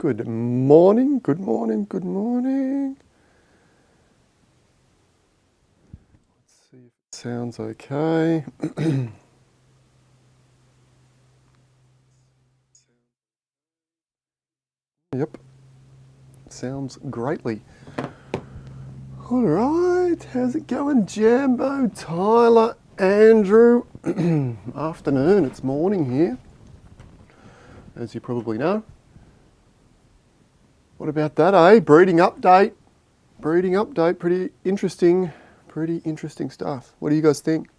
Good morning, good morning, good morning. Let's see if it sounds okay. Yep, sounds greatly. All right, how's it going, Jambo, Tyler, Andrew? Afternoon, it's morning here, as you probably know. What about that, eh? Breeding update, pretty interesting stuff. What do you guys think?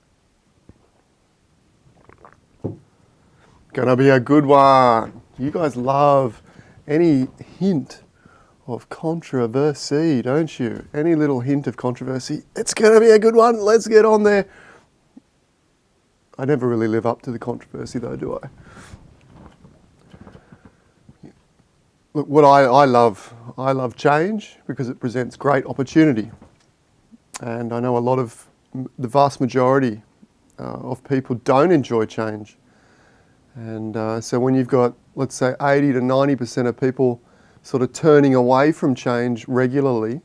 Gonna be a good one. You guys love any hint of controversy, don't you? Any little hint of controversy, it's gonna be a good one. Let's get on there. I never really live up to the controversy though, do I? Look, what I love change because it presents great opportunity. And I know a lot of, the vast majority of people don't enjoy change. And so when you've got, let's say, 80 to 90% of people sort of turning away from change regularly,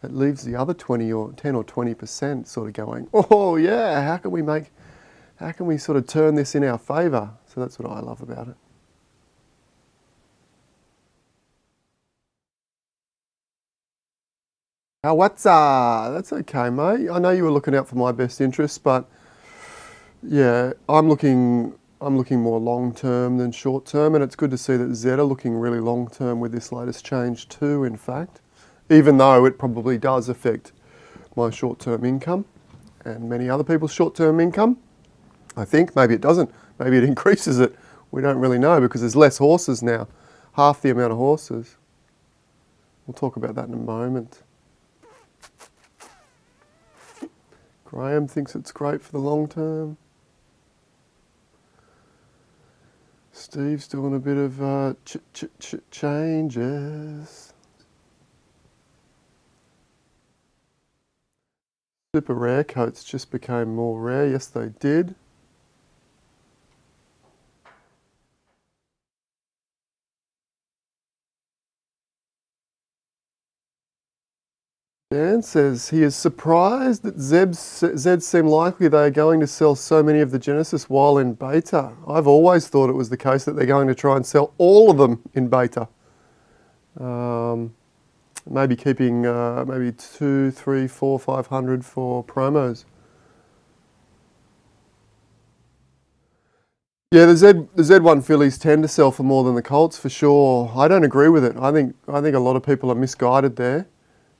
it leaves the other 10 or 20% sort of going, oh yeah, how can we sort of turn this in our favour? So that's what I love about it. What's that's okay, mate. I know you were looking out for my best interests, but yeah, I'm looking more long term than short term, and it's good to see that Zed are looking really long term with this latest change too, in fact, even though it probably does affect my short term income and many other people's short term income. I think maybe it doesn't, maybe it increases it. We don't really know because there's less horses now, half the amount of horses. We'll talk about that in a moment. Graham thinks it's great for the long term. Steve's doing a bit of changes. Super rare coats just became more rare. Yes, they did. Dan says he is surprised that Zeds seem likely they are going to sell so many of the Genesis while in beta. I've always thought it was the case that they're going to try and sell all of them in beta. Maybe keeping maybe 2, 3, 4, 500 for promos. Yeah, the Z1 fillies tend to sell for more than the Colts for sure. I don't agree with it. I think a lot of people are misguided there.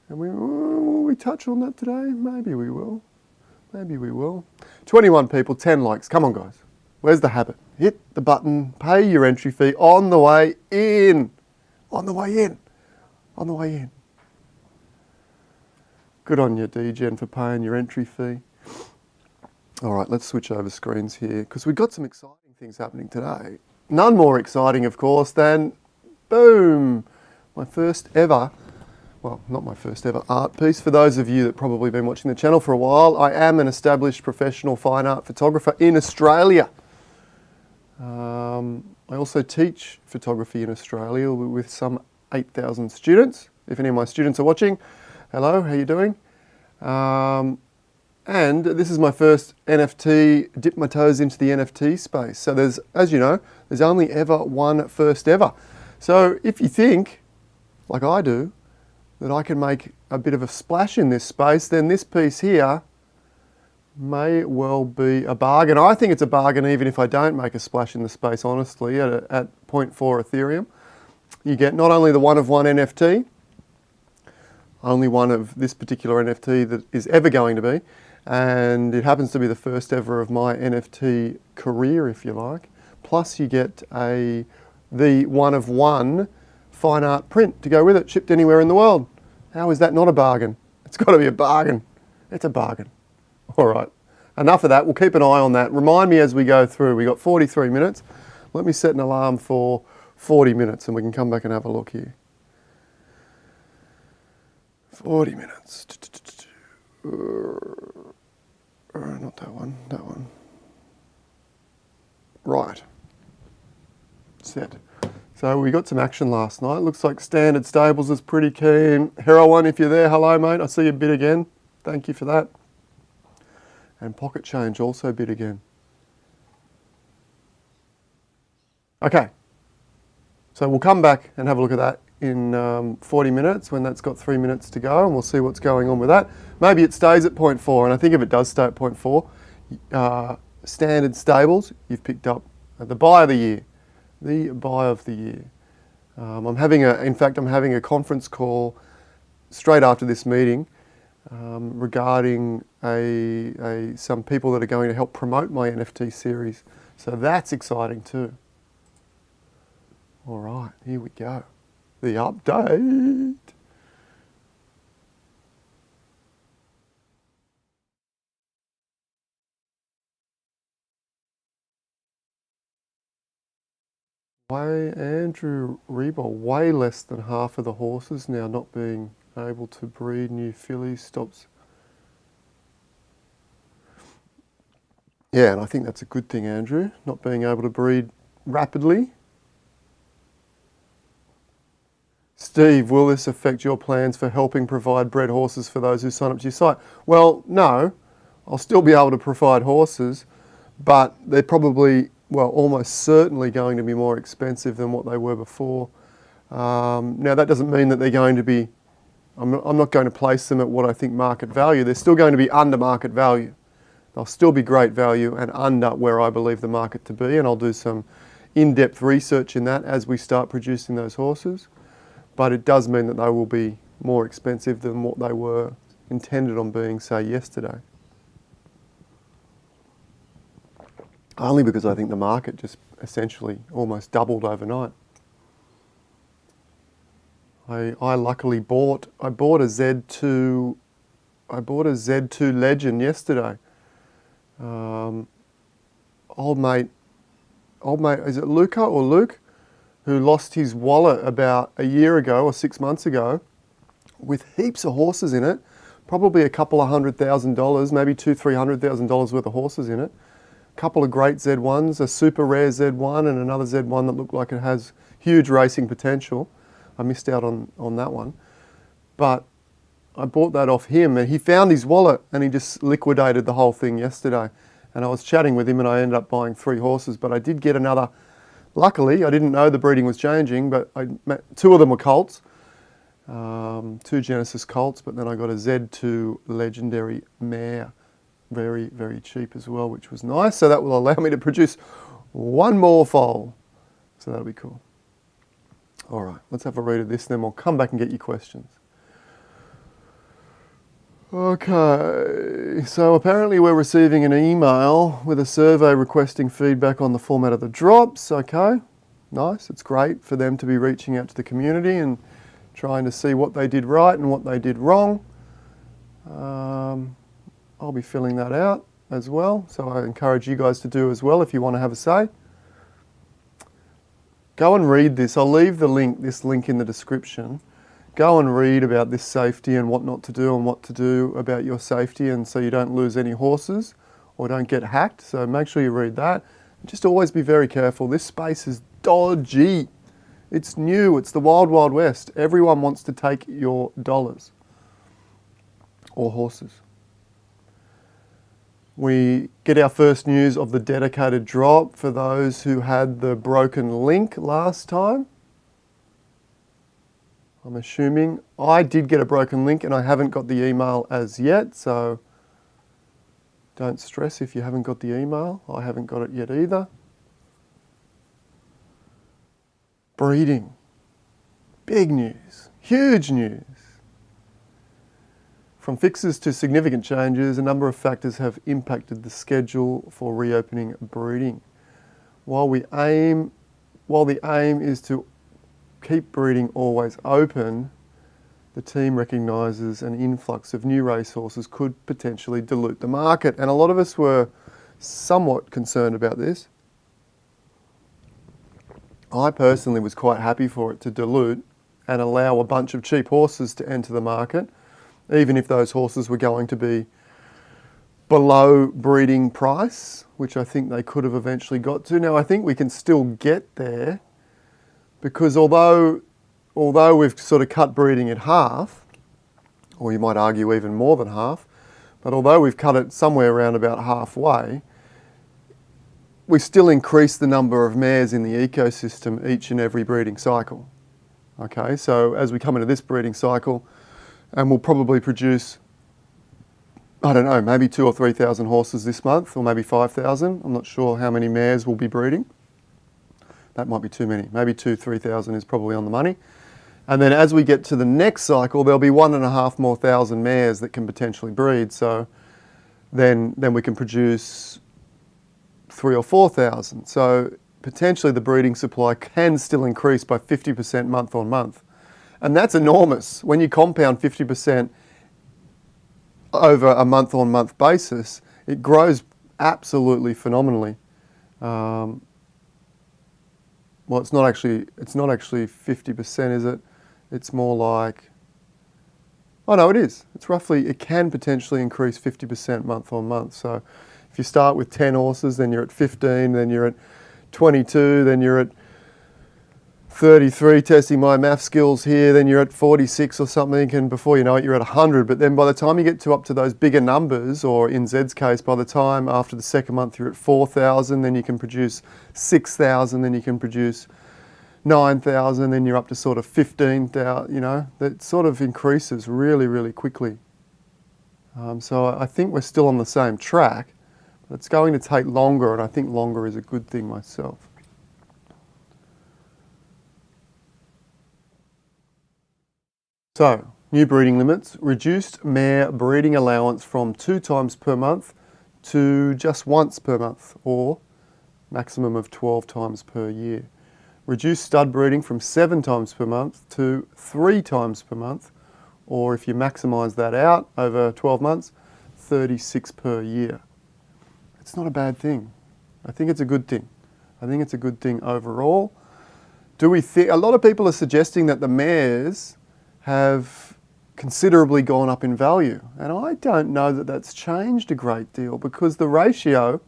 And will we touch on that today? Maybe we will. Maybe we will. 21 people, 10 likes. Come on, guys. Where's the habit? Hit the button, pay your entry fee on the way in. On the way in. On the way in. Good on you, DGen, for paying your entry fee. All right, let's switch over screens here because we've got some exciting things happening today. None more exciting, of course, than, boom, my first ever, well, not my first ever art piece. For those of you that probably been watching the channel for a while, I am an established professional fine art photographer in Australia. I also teach photography in Australia with some 8,000 students. If any of my students are watching, hello, how you doing? And this is my first NFT, dip my toes into the NFT space. So there's, as you know, there's only ever one first ever. So if you think, like I do, that I can make a bit of a splash in this space, then this piece here may well be a bargain. I think it's a bargain even if I don't make a splash in the space, honestly, at 0.4 Ethereum. You get not only the one-of-one NFT, only one of this particular NFT that is ever going to be, and it happens to be the first ever of my NFT career, if you like. Plus you get the one-of-one fine art print to go with it, shipped anywhere in the world. How is that not a bargain? It's got to be a bargain. It's a bargain. All right, enough of that. We'll keep an eye on that. Remind me as we go through. We got 43 minutes. Let me set an alarm for 40 minutes and we can come back and have a look here. 40 minutes. Not that one, that one. Right. So we got some action last night. Looks like Standard Stables is pretty keen. Heroin, if you're there, hello mate. I see you bid again. Thank you for that. And Pocket Change also bid again. Okay. So we'll come back and have a look at that in 40 minutes when that's got 3 minutes to go, and we'll see what's going on with that. Maybe it stays at 0.4, and I think if it does stay at 0.4, Standard Stables, you've picked up the buy of the year. The buy of the year. I'm having a conference call straight after this meeting regarding some people that are going to help promote my NFT series. So that's exciting too. All right, here we go. The update. Andrew Reba, way less than half of the horses now not being able to breed new fillies stops. Yeah, and I think that's a good thing, Andrew, not being able to breed rapidly. Steve, will this affect your plans for helping provide bred horses for those who sign up to your site? Well, no, I'll still be able to provide horses, but they're probably, well, almost certainly going to be more expensive than what they were before. Now, that doesn't mean that they're going to be, I'm not going to place them at what I think market value. They're still going to be under market value. They'll still be great value and under where I believe the market to be, and I'll do some in-depth research in that as we start producing those horses. But it does mean that they will be more expensive than what they were intended on being, say, yesterday. Only because I think the market just essentially almost doubled overnight. I luckily bought a Z2 Legend yesterday. Old mate, is it Luca or Luke? Who lost his wallet about a year ago or 6 months ago with heaps of horses in it, probably a couple of $100,000, maybe $200,000-300,000 worth of horses in it. A couple of great Z1s, a super rare Z1 and another Z1 that looked like it has huge racing potential. I missed out on that one. But I bought that off him and he found his wallet and he just liquidated the whole thing yesterday. And I was chatting with him and I ended up buying 3 horses, but I did get another. Luckily, I didn't know the breeding was changing, but 2 of them were colts, 2 Genesis colts, but then I got a Z2 legendary mare, very, very cheap as well, which was nice. So that will allow me to produce 1 more foal. So that'll be cool. All right, let's have a read of this, then we'll come back and get your questions. Okay, so apparently we're receiving an email with a survey requesting feedback on the format of the drops. Okay, nice. It's great for them to be reaching out to the community and trying to see what they did right and what they did wrong. I'll be filling that out as well, so I encourage you guys to do as well if you want to have a say. Go and read this. I'll leave this link in the description. Go and read about this safety and what not to do and what to do about your safety, and so you don't lose any horses or don't get hacked. So make sure you read that. Just always be very careful. This space is dodgy. It's new. It's the wild, wild west. Everyone wants to take your dollars or horses. We get our first news of the dedicated drop for those who had the broken link last time. I'm assuming I did get a broken link and I haven't got the email as yet, so don't stress if you haven't got the email. I haven't got it yet either. Breeding. Big news. Huge news. From fixes to significant changes, a number of factors have impacted the schedule for reopening breeding. While the aim is to keep breeding always open, the team recognises an influx of new racehorses could potentially dilute the market. And a lot of us were somewhat concerned about this. I personally was quite happy for it to dilute and allow a bunch of cheap horses to enter the market, even if those horses were going to be below breeding price, which I think they could have eventually got to. Now, I think we can still get there, because although we've sort of cut breeding in half, or you might argue even more than half, but although we've cut it somewhere around about halfway, we still increase the number of mares in the ecosystem each and every breeding cycle. Okay, so as we come into this breeding cycle, and we'll probably produce, I don't know, maybe 2,000 or 3,000 horses this month, or maybe 5,000. I'm not sure how many mares we'll be breeding. That might be too many. Maybe 2,000, 3,000 is probably on the money. And then as we get to the next cycle, there'll be 1,500 more mares that can potentially breed. So then we can produce 3,000 or 4,000. So potentially the breeding supply can still increase by 50% month on month. And that's enormous. When you compound 50% over a month on month basis, it grows absolutely phenomenally. Well, it's not actually 50%, is it? It's more like, oh no, it is. It can potentially increase 50% month on month. So if you start with 10 horses, then you're at 15, then you're at 22, then you're at 33, testing my math skills here, then you're at 46 or something, and before you know it, you're at 100. But then by the time you get up to those bigger numbers, or in Zed's case, by the time after the second month you're at 4,000, then you can produce 6,000, then you can produce 9,000, then you're up to sort of 15,000, you know, that sort of increases really, really quickly. So I think we're still on the same track, but it's going to take longer, and I think longer is a good thing myself. So, new breeding limits, reduced mare breeding allowance from 2 times per month to just once per month, or maximum of 12 times per year. Reduced stud breeding from 7 times per month to 3 times per month, or if you maximise that out over 12 months, 36 per year. It's not a bad thing. I think it's a good thing. I think it's a good thing overall. A lot of people are suggesting that the mares have considerably gone up in value, and I don't know that that's changed a great deal, because the ratio,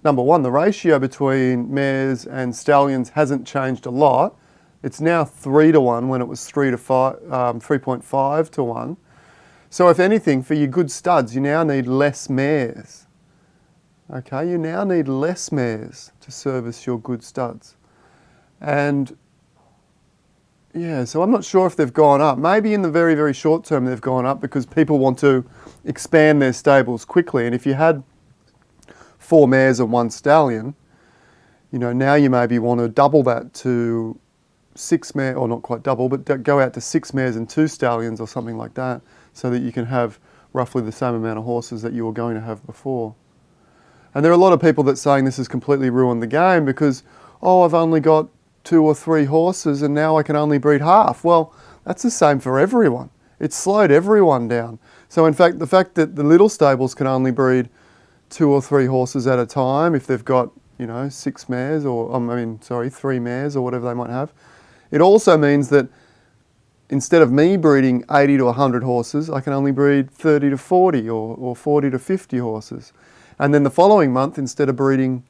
number one, the ratio between mares and stallions hasn't changed a lot. It's now 3 to 1 when it was 3.5 to 1. So if anything, for your good studs, you now need less mares. Okay, you now need less mares to service your good studs. And yeah, so I'm not sure if they've gone up. Maybe in the very, very short term they've gone up because people want to expand their stables quickly. And if you had 4 mares and 1 stallion, you know, now you maybe want to double that to 6 mares, or not quite double, but go out to 6 mares and 2 stallions or something like that, so that you can have roughly the same amount of horses that you were going to have before. And there are a lot of people that are saying this has completely ruined the game because, oh, I've only got 2 or 3 horses and now I can only breed half. Well, that's the same for everyone. It's slowed everyone down. So in fact, the fact that the little stables can only breed 2 or 3 horses at a time, if they've got, you know, 6 mares, or 3 mares or whatever they might have, it also means that instead of me breeding 80 to 100 horses, I can only breed 30 to 40 or 40 to 50 horses. And then the following month, instead of breeding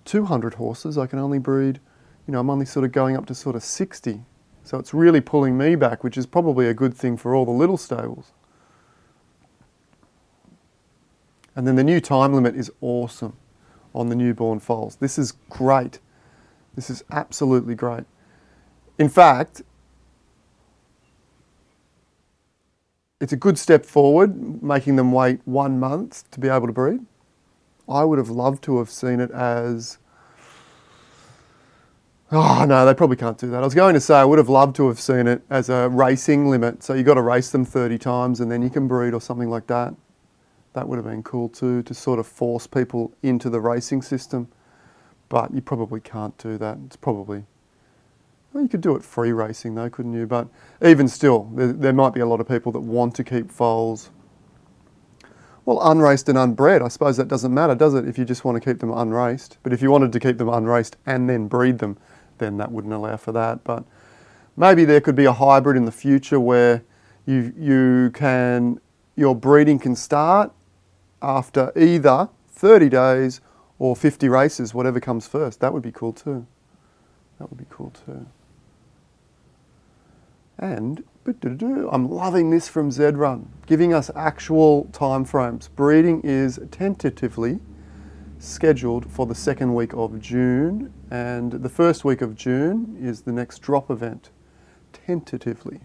200 horses, I can only breed, you know, I'm only sort of going up to sort of 60. So it's really pulling me back, which is probably a good thing for all the little stables. And then the new time limit is awesome on the newborn foals. This is great. This is absolutely great. In fact, it's a good step forward, making them wait 1 month to be able to breed. I would have loved to have seen it as, oh no, they probably can't do that. I was going to say I would have loved to have seen it as a racing limit. So you've got to race them 30 times and then you can breed or something like that. That would have been cool too, to sort of force people into the racing system. But you probably can't do that. It's probably, well, you could do it free racing though, couldn't you? But even still, there might be a lot of people that want to keep foals, well, unraced and unbred. I suppose that doesn't matter, does it, if you just want to keep them unraced? But if you wanted to keep them unraced and then breed them, then that wouldn't allow for that. But maybe there could be a hybrid in the future where your breeding can start after either 30 days or 50 races, whatever comes first. That would be cool too. That would be cool too. And I'm loving this from Zed Run, giving us actual time frames. Breeding is tentatively scheduled for the second week of June, and the first week of June is the next drop event, tentatively.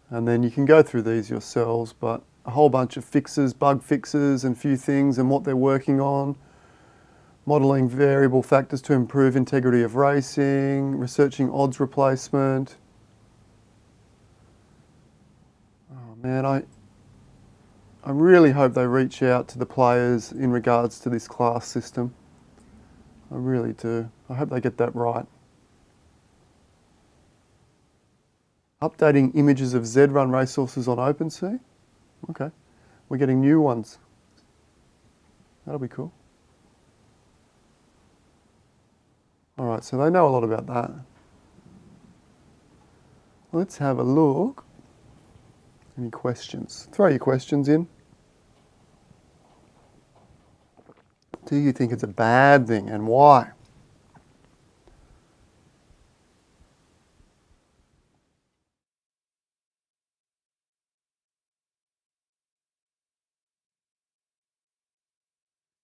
And then you can go through these yourselves, but a whole bunch of fixes, bug fixes and few things and what they're working on. Modelling variable factors to improve integrity of racing, researching odds replacement. Oh man, I really hope they reach out to the players in regards to this class system. I really do. I hope they get that right. Updating images of Zed Run racehorses on OpenSea. Okay, we're getting new ones. That'll be cool. All right, so they know a lot about that. Let's have a look. Any questions? Throw your questions in. Do you think it's a bad thing and why?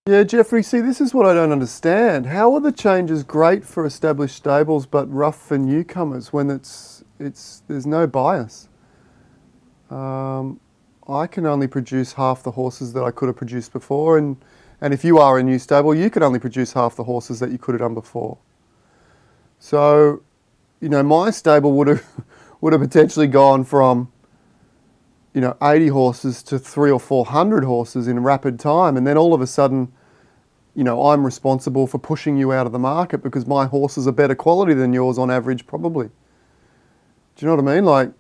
Yeah, Jeffrey, see, this is what I don't understand. How are the changes great for established stables but rough for newcomers when there's no bias? I can only produce half the horses that I could have produced before, and if you are a new stable, you can only produce half the horses that you could have done before. So, you know, my stable would have potentially gone from, 80 horses to 300 or 400 horses in rapid time, and then all of a sudden, I'm responsible for pushing you out of the market because my horses are better quality than yours on average, probably. Do you know what I mean? Like,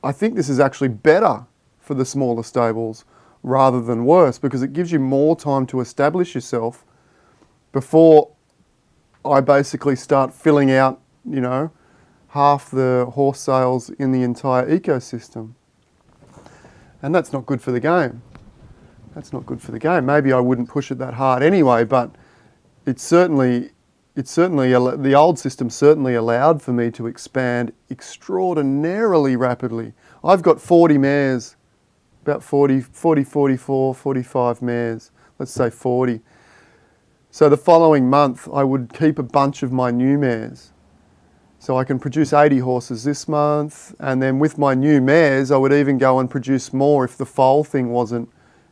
I think this is actually better for the smaller stables rather than worse, because it gives you more time to establish yourself before I basically start filling out, half the horse sales in the entire ecosystem. And that's not good for the game. That's not good for the game. Maybe I wouldn't push it that hard anyway, but the old system certainly allowed for me to expand extraordinarily rapidly. I've got 40 mares, about 40, 44, 45 mares, let's say 40. So the following month, I would keep a bunch of my new mares. So I can produce 80 horses this month, and then with my new mares, I would even go and produce more if the foal thing wasn't,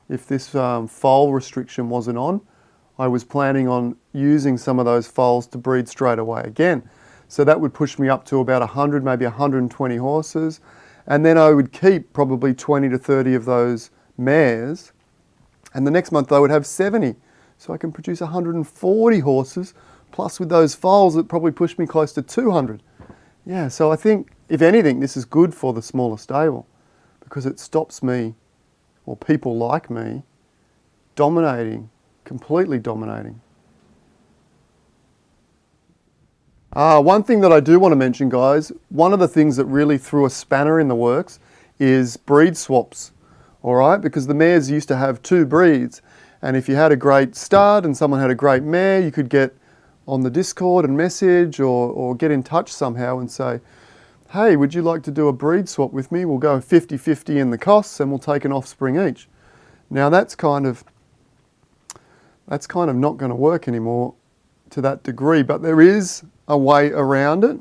if this foal restriction wasn't on. I was planning on using some of those foals to breed straight away again. So that would push me up to about 100, maybe 120 horses. And then I would keep probably 20 to 30 of those mares. And the next month I would have 70. So I can produce 140 horses. Plus with those foals, it probably pushed me close to 200. Yeah, so I think, if anything, this is good for the smaller stable because it stops me, or people like me, dominating, completely dominating. One thing that I do want to mention, guys, one of the things that really threw a spanner in the works is breed swaps, all right? Because the mares used to have two breeds, and if you had a great stud and someone had a great mare, you could get on the Discord and message or get in touch somehow and say, hey, would you like to do a breed swap with me? We'll go 50-50 in the costs and we'll take an offspring each. Now that's kind of not going to work anymore to that degree, but there is a way around it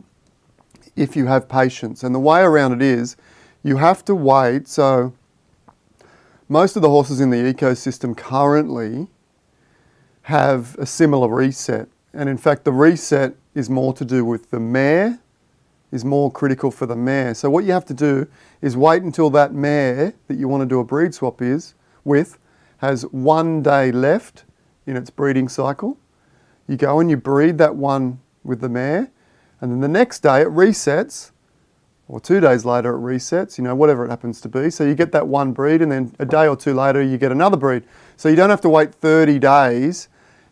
if you have patience. And the way around it is you have to wait. So most of the horses in the ecosystem currently have a similar reset. And in fact, the reset is more to do with the mare, is more critical for the mare. So what you have to do is wait until that mare that you want to do a breed swap with has 1 day left in its breeding cycle. You go and you breed that one with the mare, and then the next day it resets, or 2 days later it resets, whatever it happens to be. So you get that one breed, and then a day or two later you get another breed. So you don't have to wait 30 days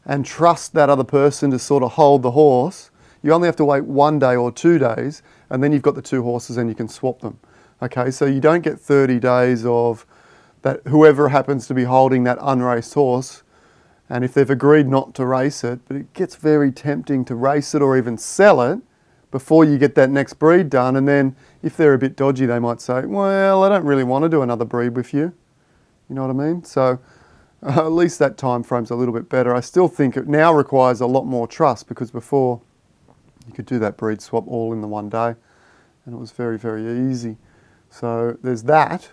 and trust that other person to sort of hold the horse. You only have to wait 1 day or 2 days, and then you've got the two horses and you can swap them. Okay, so you don't get 30 days of that whoever happens to be holding that unraced horse And if they've agreed not to race it, but it gets very tempting to race it or even sell it before you get that next breed done. And then if they're a bit dodgy, they might say, well, I don't really want to do another breed with you. You know what I mean? So at least that time frame's a little bit better. I still think it now requires a lot more trust, because before you could do that breed swap all in the one day and it was very, very easy. So there's that.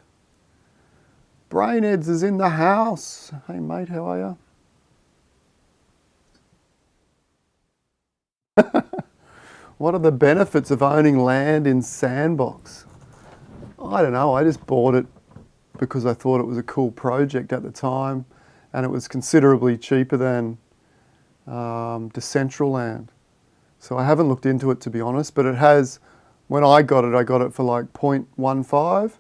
Brainheads is in the house. Hey mate, how are you? What are the benefits of owning land in Sandbox? I don't know, I just bought it because I thought it was a cool project at the time, and it was considerably cheaper than Decentraland. So I haven't looked into it, to be honest, but it has, when I got it for like 0.15.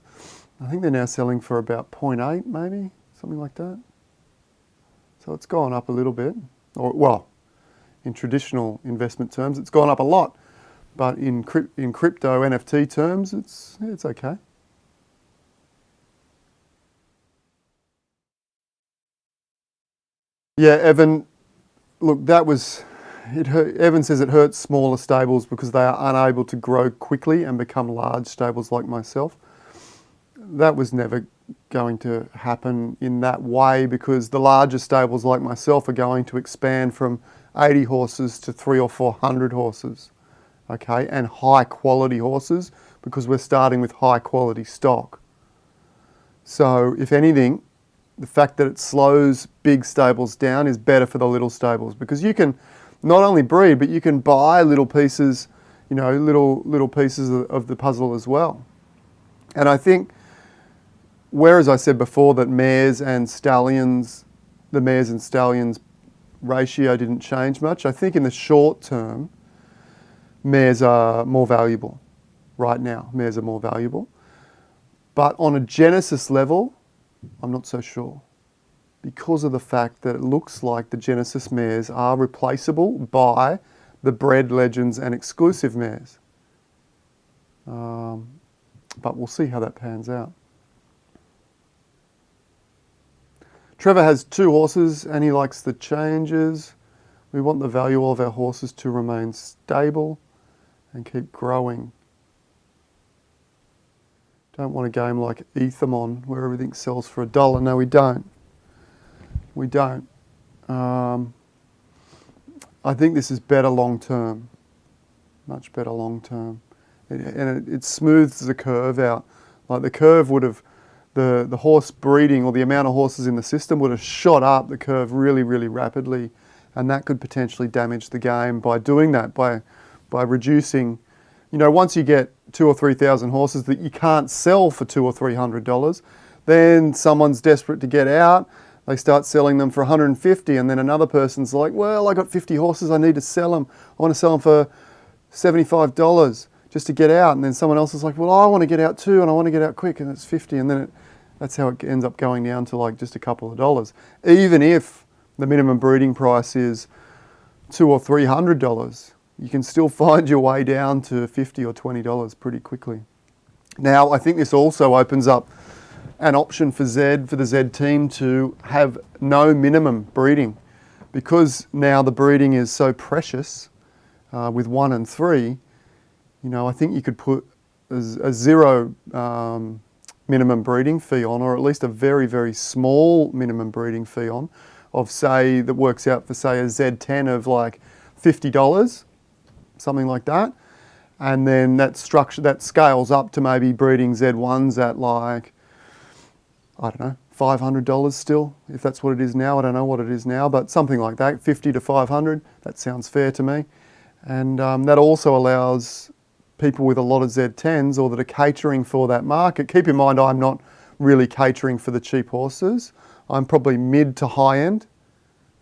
I think they're now selling for about 0.8 maybe, something like that. So it's gone up a little bit, or well, in traditional investment terms, it's gone up a lot. But in crypto NFT terms, it's okay. Yeah, Evan, look, that was, it hurt, Evan says it hurts smaller stables because they are unable to grow quickly and become large stables like myself. That was never going to happen in that way, because the larger stables like myself are going to expand from 80 horses to 300 or 400 horses. Okay, and high quality horses, because we're starting with high quality stock. So if anything, the fact that it slows big stables down is better for the little stables, because you can not only breed, but you can buy little pieces, you know, little pieces of the puzzle as well. And I think, whereas I said before that mares and stallions, the mares and stallions ratio didn't change much, I think in the short term, mares are more valuable. Right now, mares are more valuable. But on a genesis level, I'm not so sure, because of the fact that it looks like the genesis mares are replaceable by the bred legends and exclusive mares. But we'll see how that pans out. Trevor has 2 horses and he likes the changes. We want the value of our horses to remain stable and keep growing. Don't want a game like Ethermon where everything sells for $1. No, we don't. We don't. I think this is better long term. Much better long term. It smooths the curve out. Like the curve would have, the horse breeding or the amount of horses in the system would have shot up the curve really, really rapidly. And that could potentially damage the game by doing that, by reducing, you know, once you get 2,000 or 3,000 horses that you can't sell for $200 or $300, then someone's desperate to get out. They start selling them for 150, and then another person's like, well, I got 50 horses, I need to sell them. I want to sell them for $75 just to get out. And then someone else is like, well, I want to get out too, and I want to get out quick, and it's 50. And then that's how it ends up going down to like just a couple of dollars. Even if the minimum breeding price is $200 or $300, you can still find your way down to $50 or $20 pretty quickly. Now, I think this also opens up an option for the Zed team to have no minimum breeding, because now the breeding is so precious with 1 and 3. You know, I think you could put a zero minimum breeding fee on, or at least a very, very small minimum breeding fee on, of say, that works out for say a Z10 of like $50, something like that. And then that scales up to maybe breeding Z1s at like, I don't know, $500 still, if that's what it is now. I don't know what it is now, but something like that, 50 to 500, that sounds fair to me. And that also allows people with a lot of Z10s or that are catering for that market. Keep in mind, I'm not really catering for the cheap horses. I'm probably mid to high end.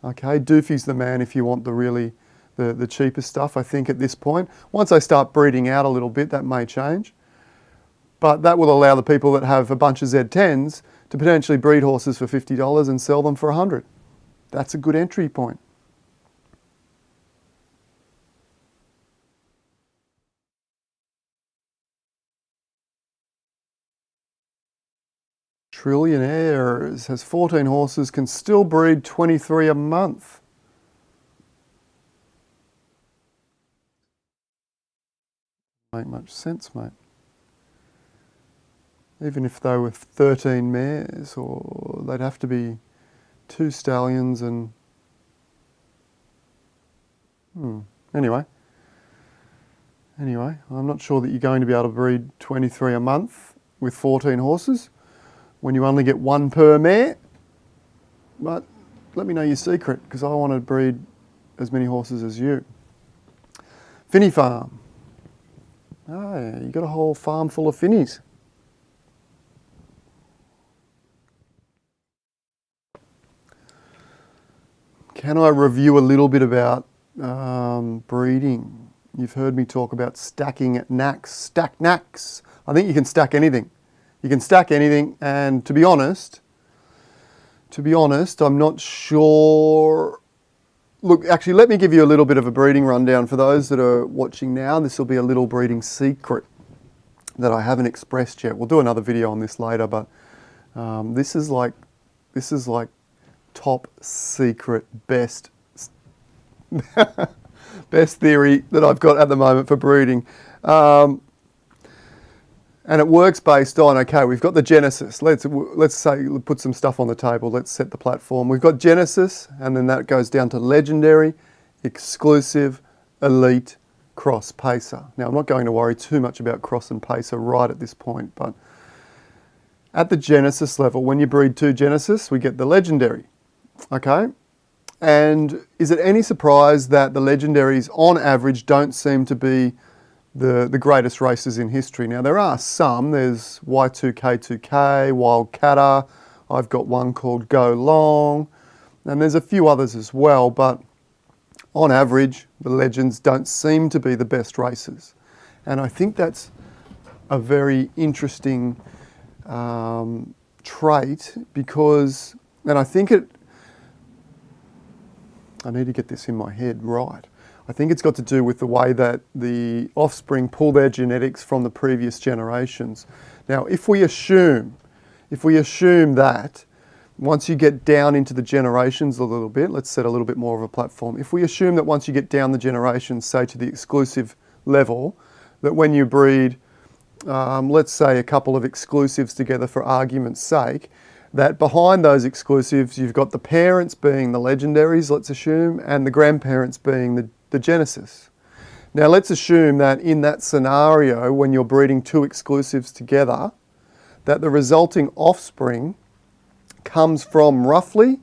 Okay, Doofy's the man if you want the cheapest stuff, I think, at this point. Once I start breeding out a little bit, that may change. But that will allow the people that have a bunch of Z10s to potentially breed horses for $50 and sell them for $100. That's a good entry point. Trillionaires has 14 horses, can still breed 23 a month. Make much sense, mate. Even if they were 13 mares, or they'd have to be 2 stallions and... Anyway, I'm not sure that you're going to be able to breed 23 a month with 14 horses when you only get 1 per mare. But let me know your secret, because I want to breed as many horses as you. Finny farm. Oh, yeah, you got a whole farm full of finnies. Can I review a little bit about breeding? You've heard me talk about stacking knacks, stack knacks. I think you can stack anything. You can stack anything, and to be honest, I'm not sure. Look, actually, let me give you a little bit of a breeding rundown for those that are watching now. This will be a little breeding secret that I haven't expressed yet. We'll do another video on this later, but this is like top secret, best theory that I've got at the moment for breeding. And it works based on, okay, we've got the Genesis. Let's say, put some stuff on the table. Let's set the platform. We've got Genesis, and then that goes down to Legendary, Exclusive, Elite, Cross, Pacer. Now, I'm not going to worry too much about Cross and Pacer right at this point, but at the Genesis level, when you breed 2 Genesis, we get the Legendary, okay? And is it any surprise that the Legendaries, on average, don't seem to be the greatest races in history? Now, there are some. There's Y2K2K, Wildcatter. I've got one called Go Long. And there's a few others as well. But on average, the Legends don't seem to be the best races. And I think that's a very interesting trait because, and I think I need to get this in my head right. I think it's got to do with the way that the offspring pull their genetics from the previous generations. Now, if we assume that once you get down into the generations a little bit, let's set a little bit more of a platform. If we assume that once you get down the generations, say to the exclusive level, that when you breed, let's say a couple of exclusives together for argument's sake, that behind those exclusives, you've got the parents being the Legendaries, let's assume, and the grandparents being the Genesis. Now, let's assume that in that scenario, when you're breeding 2 exclusives together, that the resulting offspring comes from roughly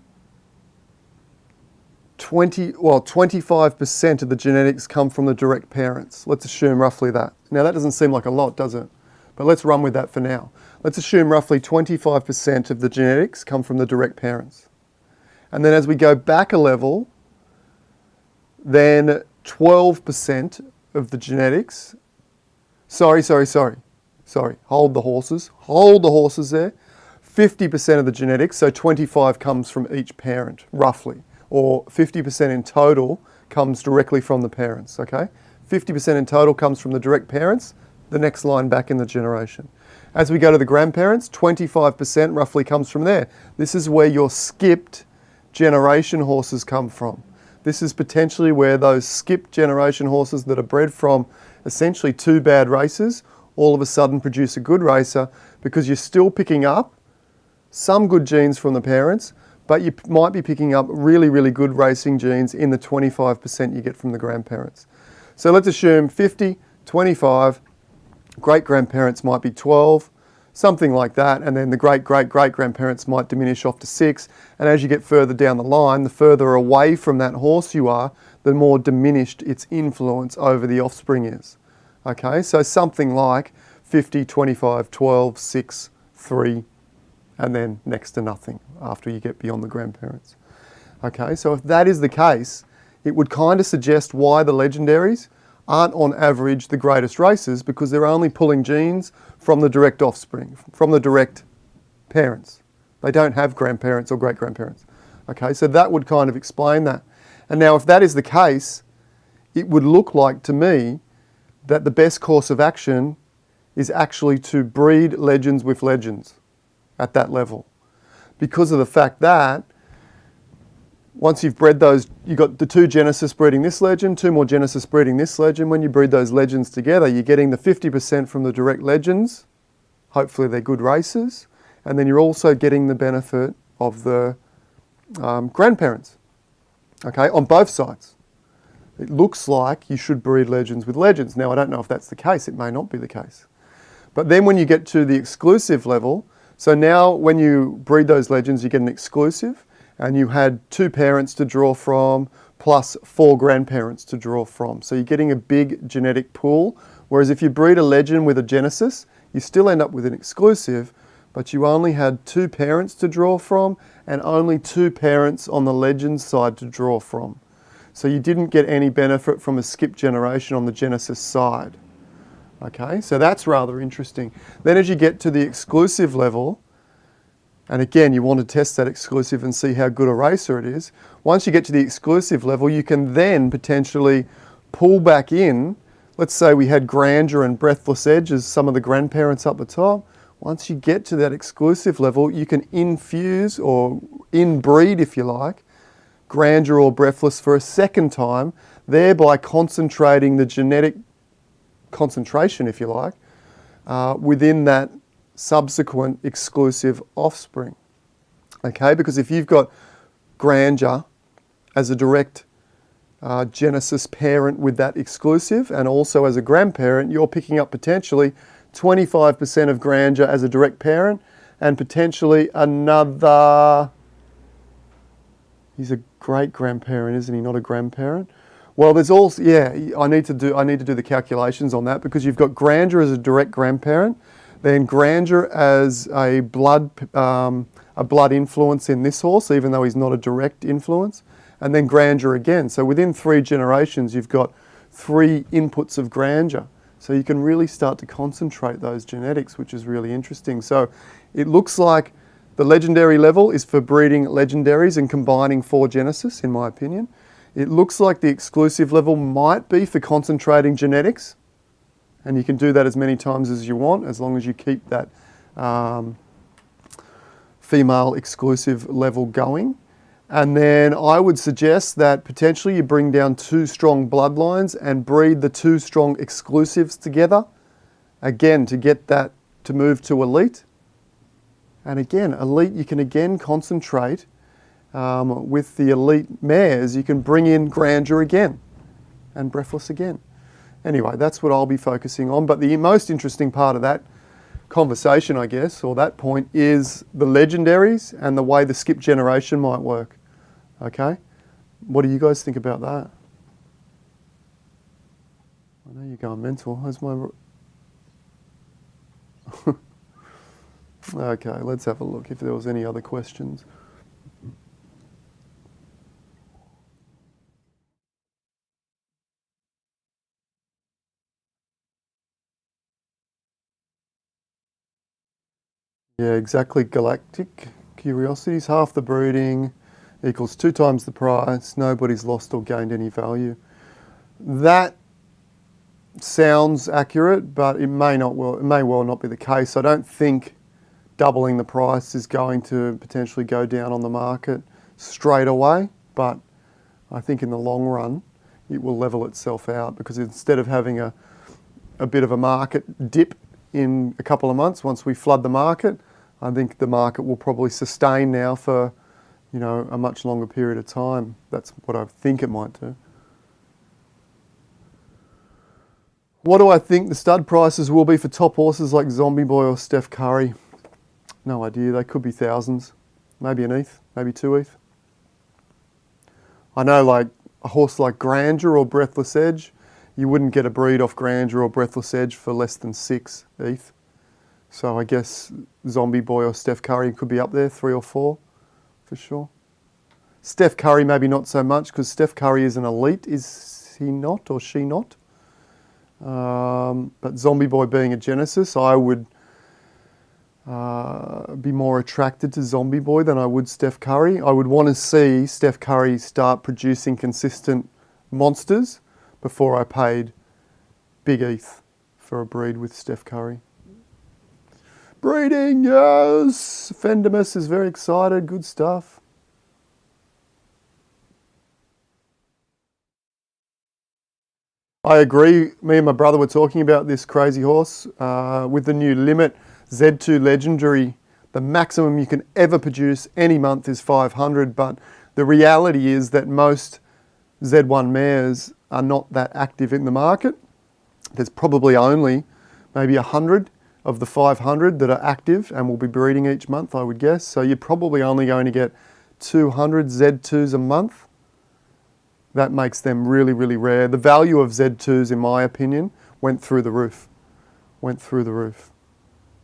25% of the genetics come from the direct parents. Let's assume roughly that. Now, that doesn't seem like a lot, does it? But let's run with that for now. Let's assume roughly 25% of the genetics come from the direct parents. And then as we go back a level, then 12% of the genetics, sorry, hold the horses there. 50% of the genetics, so 25 comes from each parent, roughly, or 50% in total comes directly from the parents, okay? 50% in total comes from the direct parents, the next line back in the generation. As we go to the grandparents, 25% roughly comes from there. This is where your skipped generation horses come from. This is potentially where those skipped generation horses that are bred from essentially 2 bad races all of a sudden produce a good racer, because you're still picking up some good genes from the parents, but you might be picking up really, really good racing genes in the 25% you get from the grandparents. So let's assume 50, 25, great-grandparents might be 12, something like that, and then the great-great-great-grandparents might diminish off to 6, and as you get further down the line, the further away from that horse you are, the more diminished its influence over the offspring is. Okay, so something like 50, 25, 12, 6, 3, and then next to nothing after you get beyond the grandparents. Okay, so if that is the case, it would kind of suggest why the Legendaries aren't on average the greatest races, because they're only pulling genes from the direct offspring, from the direct parents. They don't have grandparents or great-grandparents. Okay, so that would kind of explain that. And now if that is the case, it would look like to me that the best course of action is actually to breed legends with legends. at that level, because of the fact that once you've bred those, you've got the 2 Genesis breeding this legend, 2 more Genesis breeding this legend. When you breed those legends together, you're getting the 50% from the direct legends. Hopefully they're good racers. And then you're also getting the benefit of the grandparents, okay, on both sides. It looks like you should breed legends with legends. Now, I don't know if that's the case. It may not be the case. But then when you get to the exclusive level, so now when you breed those legends, you get an exclusive, and you had 2 parents to draw from, plus 4 grandparents to draw from. So you're getting a big genetic pool, whereas if you breed a legend with a Genesis, you still end up with an exclusive, but you only had 2 parents to draw from, and only 2 parents on the legend side to draw from. So you didn't get any benefit from a skip generation on the Genesis side. Okay, so that's rather interesting. Then as you get to the exclusive level, and again, you want to test that exclusive and see how good a racer it is. Once you get to the exclusive level, you can then potentially pull back in. Let's say we had Grandeur and Breathless Edge as some of the grandparents up the top. Once you get to that exclusive level, you can infuse or inbreed, if you like, Grandeur or Breathless for a second time, thereby concentrating the genetic concentration, if you like, within that subsequent exclusive offspring. Okay, because if you've got Grandeur as a direct Genesis parent with that exclusive, and also as a grandparent, you're picking up potentially 25% of Grandeur as a direct parent, and potentially another, he's a great grandparent, isn't he? Not a grandparent. Well, there's also, yeah, I need to do the calculations on that, because you've got Grandeur as a direct grandparent, then Grandeur as a blood influence in this horse, even though he's not a direct influence, and then Grandeur again. So within 3 generations, you've got 3 inputs of Grandeur. So you can really start to concentrate those genetics, which is really interesting. So it looks like the legendary level is for breeding legendaries and combining 4 Genesis, in my opinion. It looks like the exclusive level might be for concentrating genetics, and you can do that as many times as you want, as long as you keep that female exclusive level going. And then I would suggest that potentially you bring down 2 strong bloodlines and breed the 2 strong exclusives together, again, to get that to move to elite. And again, elite, you can again concentrate with the elite mares. You can bring in Grandeur again and Breathless again. Anyway, that's what I'll be focusing on. But the most interesting part of that conversation, I guess, or that point, is the legendaries and the way the skip generation might work. Okay? What do you guys think about that? I know you're going mental. How's my... Okay, let's have a look if there was any other questions. Yeah, exactly. Galactic curiosities, half the breeding equals 2 times the price. Nobody's lost or gained any value. That sounds accurate, but it may well not be the case. I don't think doubling the price is going to potentially go down on the market straight away, but I think in the long run it will level itself out, because instead of having a bit of a market dip in a couple of months, once we flood the market, I think the market will probably sustain now for, a much longer period of time. That's what I think it might do. What do I think the stud prices will be for top horses like Zombie Boy or Steph Curry? No idea. They could be thousands. Maybe an ETH, maybe 2 ETH. I know, like a horse like Grandeur or Breathless Edge, you wouldn't get a breed off Grandeur or Breathless Edge for less than 6 ETH. So I guess Zombie Boy or Steph Curry could be up there, 3 or 4 for sure. Steph Curry maybe not so much, because Steph Curry is an elite, is he not, or she not? But Zombie Boy being a Genesis, I would be more attracted to Zombie Boy than I would Steph Curry. I would want to see Steph Curry start producing consistent monsters before I paid big ETH for a breed with Steph Curry. Breeding, yes! Fendimus is very excited, good stuff. I agree, me and my brother were talking about this crazy horse. With the new limit, Z2 Legendary, the maximum you can ever produce any month is 500, but the reality is that most Z1 mares are not that active in the market. There's probably only maybe 100 of the 500 that are active and will be breeding each month, I would guess. So you're probably only going to get 200 Z2s a month. That makes them really, really rare. The value of Z2s, in my opinion, went through the roof. Went through the roof.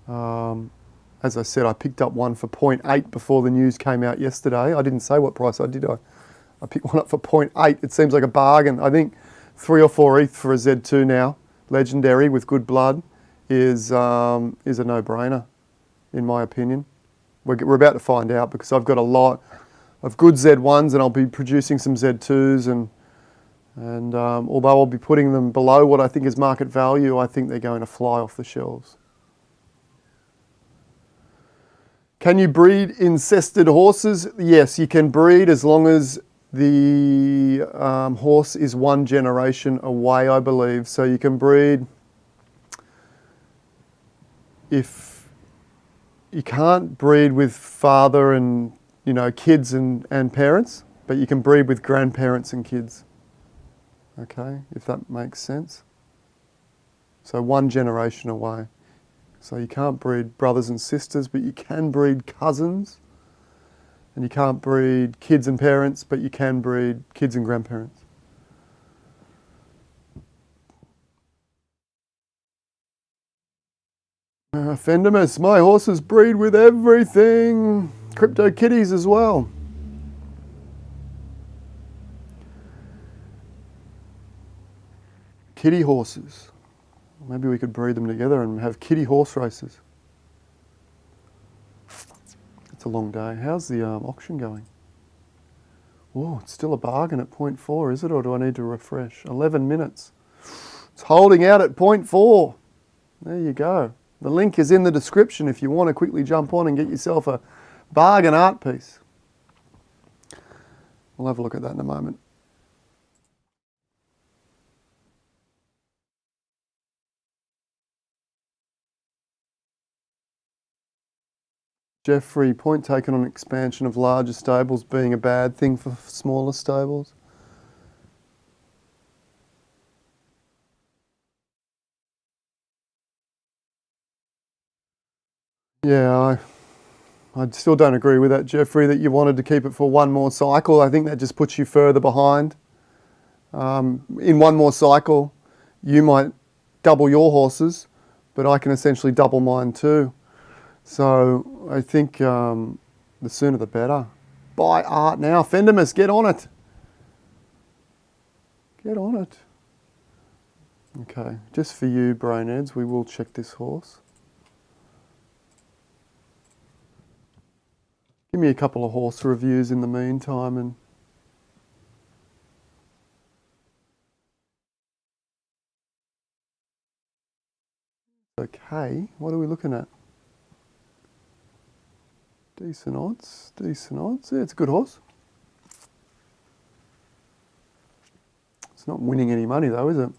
As I said, I picked up one for 0.8 before the news came out yesterday. I didn't say what price I did. I picked one up for 0.8. It seems like a bargain. I think 3 or 4 ETH for a Z2 now, legendary with good blood, is a no-brainer, in my opinion. We're about to find out because I've got a lot of good Z1s and I'll be producing some Z2s and although I'll be putting them below what I think is market value, I think they're going to fly off the shelves. Can you breed incested horses? Yes, you can breed as long as the horse is 1 generation away, I believe. So you can breed if you can't breed with father and kids and parents, but you can breed with grandparents and kids. Okay, if that makes sense. So 1 generation away. So you can't breed brothers and sisters, but you can breed cousins. And you can't breed kids and parents, but you can breed kids and grandparents. Fendimus, my horses breed with everything. Crypto kitties as well. Kitty horses. Maybe we could breed them together and have kitty horse races. It's a long day. How's the auction going? Oh, it's still a bargain at 0.4, is it? Or do I need to refresh? 11 minutes. It's holding out at 0.4. There you go. The link is in the description if you want to quickly jump on and get yourself a bargain art piece. We'll have a look at that in a moment. Jeffrey, point taken on expansion of larger stables being a bad thing for smaller stables. Yeah, I still don't agree with that, Jeffrey, that you wanted to keep it for 1 more cycle. I think that just puts you further behind. In 1 more cycle, you might double your horses, but I can essentially double mine too. So I think the sooner the better. Buy art now. Fendimus, get on it. Get on it. Okay, just for you, brainheads, we will check this horse. Give me a couple of horse reviews in the meantime and okay, what are we looking at? Decent odds, decent odds. Yeah, it's a good horse. It's not winning any money though, is it?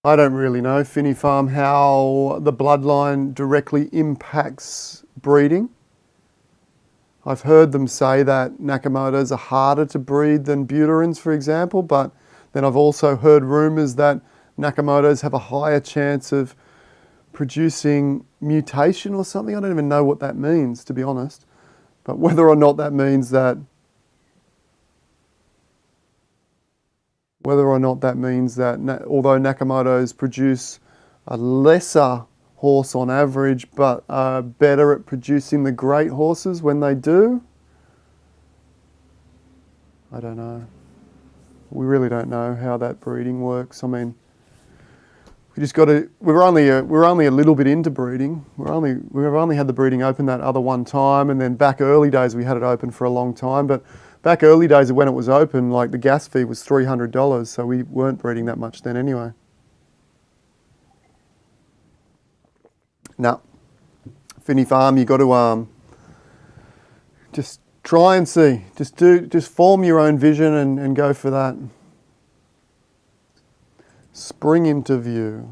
I don't really know, Finny Farm, how the bloodline directly impacts breeding. I've heard them say that Nakamotos are harder to breed than Buterins, for example, but then I've also heard rumours that Nakamotos have a higher chance of producing mutation or something. I don't even know what that means, to be honest. But whether or not that means that although Nakamotos produce a lesser horse on average, but are better at producing the great horses when they do, I don't know. We really don't know how that breeding works. I mean, we just got to. We're only a little bit into breeding. We've only had the breeding open that other one time, and then back early days we had it open for a long time. But back early days of when it was open, like the gas fee was $300, so we weren't breeding that much then anyway. No. Finney Farm, you got to just try and see. Just form your own vision and go for that. Spring interview.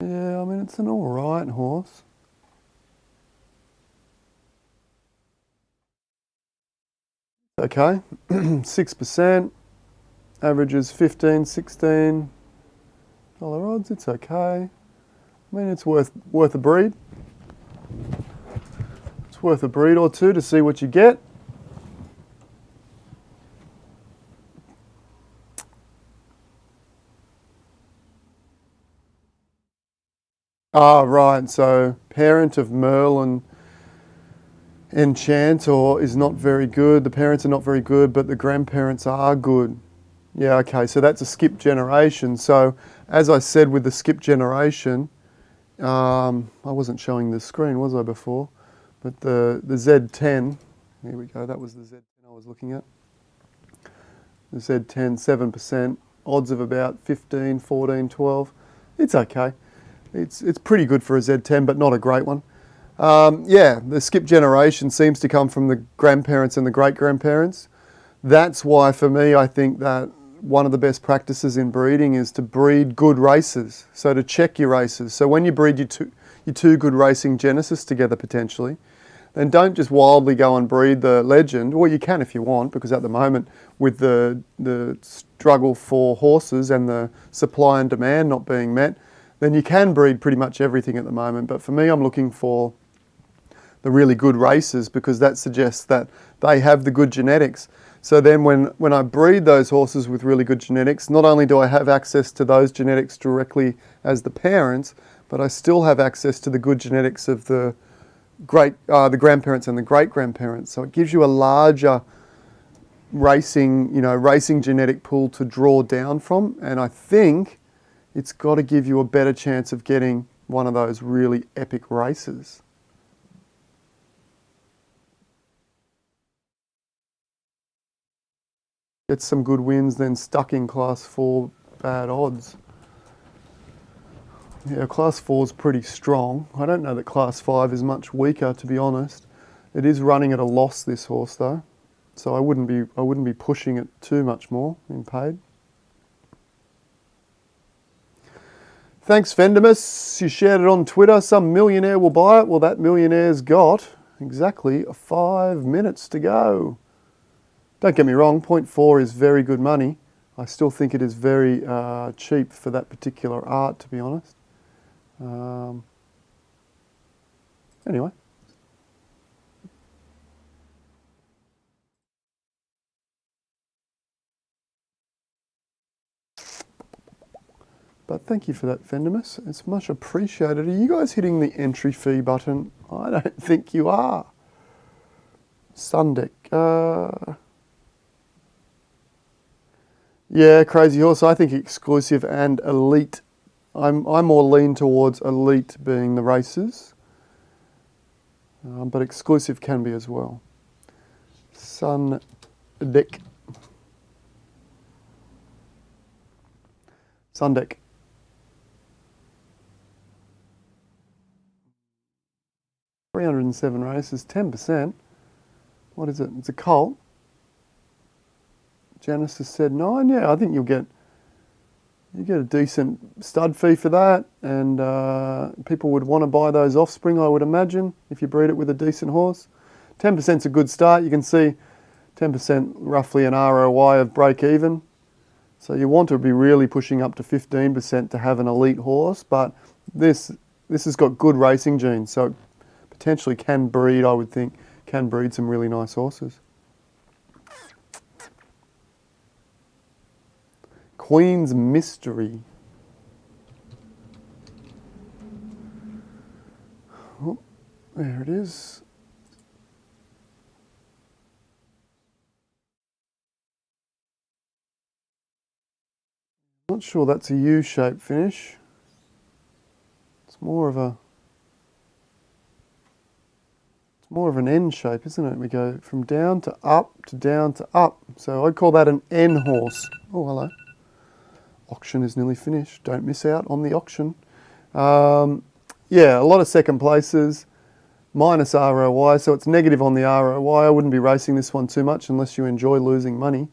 Yeah, I mean, it's an all right horse. Okay, 6%, averages 15, $16 odds, it's okay. I mean, it's worth a breed. It's worth a breed or two to see what you get. Ah, right, so parent of Merle and Enchantor is not very good. The parents are not very good, but the grandparents are good. Yeah, okay, so that's a skip generation. So, as I said with the skip generation, I wasn't showing the screen, was I, before? But the Z10, here we go, that was the Z10 I was looking at. The Z10, 7%, odds of about 15, 14, 12. It's okay. It's pretty good for a Z10, but not a great one. Yeah, the skip generation seems to come from the grandparents and the great-grandparents. That's why, for me, I think that one of the best practices in breeding is to breed good races. So to check your races. So when you breed your two good racing genesis together potentially, then don't just wildly go and breed the legend. Well, you can if you want, because at the moment with the struggle for horses and the supply and demand not being met, then you can breed pretty much everything at the moment. But for me, I'm looking for the really good races because that suggests that they have the good genetics. So then when I breed those horses with really good genetics, not only do I have access to those genetics directly as the parents, but I still have access to the good genetics of the grandparents and the great-grandparents. So it gives you a larger racing genetic pool to draw down from. And I think it's got to give you a better chance of getting one of those really epic races. Get some good wins, then stuck in Class 4 bad odds. Yeah, Class 4 is pretty strong. I don't know that Class 5 is much weaker, to be honest. It is running at a loss, this horse, though. So I wouldn't be pushing it too much more in paid. Thanks, Fendimus. You shared it on Twitter. Some millionaire will buy it. Well, that millionaire's got exactly 5 minutes to go. Don't get me wrong, 0.4 is very good money. I still think it is very cheap for that particular art, to be honest. Anyway. But thank you for that, Fendimus. It's much appreciated. Are you guys hitting the entry fee button? I don't think you are. Sundeck. Yeah, Crazy Horse. I think exclusive and elite. I'm more lean towards elite being the races. But exclusive can be as well. Sundeck. Sundeck. 307 races, 10%. What is it? It's a colt. Genesis said 9. Yeah, I think you get a decent stud fee for that, and people would want to buy those offspring, I would imagine, if you breed it with a decent horse. 10% is a good start. You can see 10% roughly an ROI of break even. So you want to be really pushing up to 15% to have an elite horse, but this has got good racing genes, so it potentially can breed, I would think, can breed some really nice horses. Queen's Mystery. Oh, there it is. Not not sure that's a U-shaped finish. It's more of an N shape, isn't it? We go from down to up to down to up. So I'd call that an N horse. Oh, hello. Auction is nearly finished. Don't miss out on the auction. Yeah, a lot of second places, minus ROI, so it's negative on the ROI. I wouldn't be racing this one too much unless you enjoy losing money.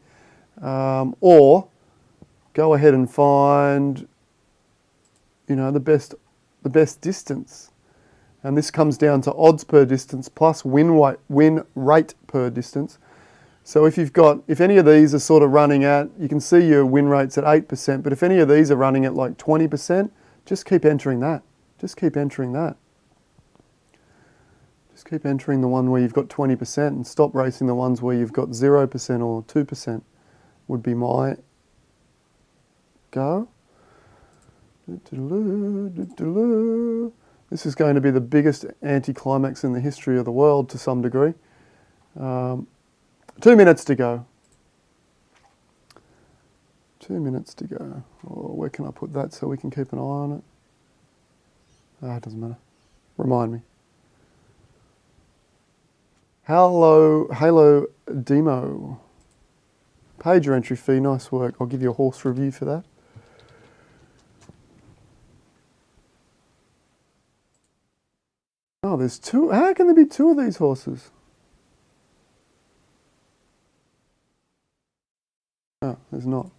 Or go ahead and find, you know, the best distance. And this comes down to odds per distance plus win rate per distance. So if any of these are sort of running at, you can see your win rates at 8%, but if any of these are running at like 20%, just keep entering that. Just keep entering that. Just keep entering the one where you've got 20% and stop racing the ones where you've got 0% or 2% would be my go. This is going to be the biggest anticlimax in the history of the world to some degree. 2 minutes to go. 2 minutes to go. Oh, where can I put that so we can keep an eye on it? It doesn't matter. Remind me. Halo Demo. Paid your entry fee. Nice work. I'll give you a horse review for that. Oh, there's two. How can there be two of these horses? No, there's not.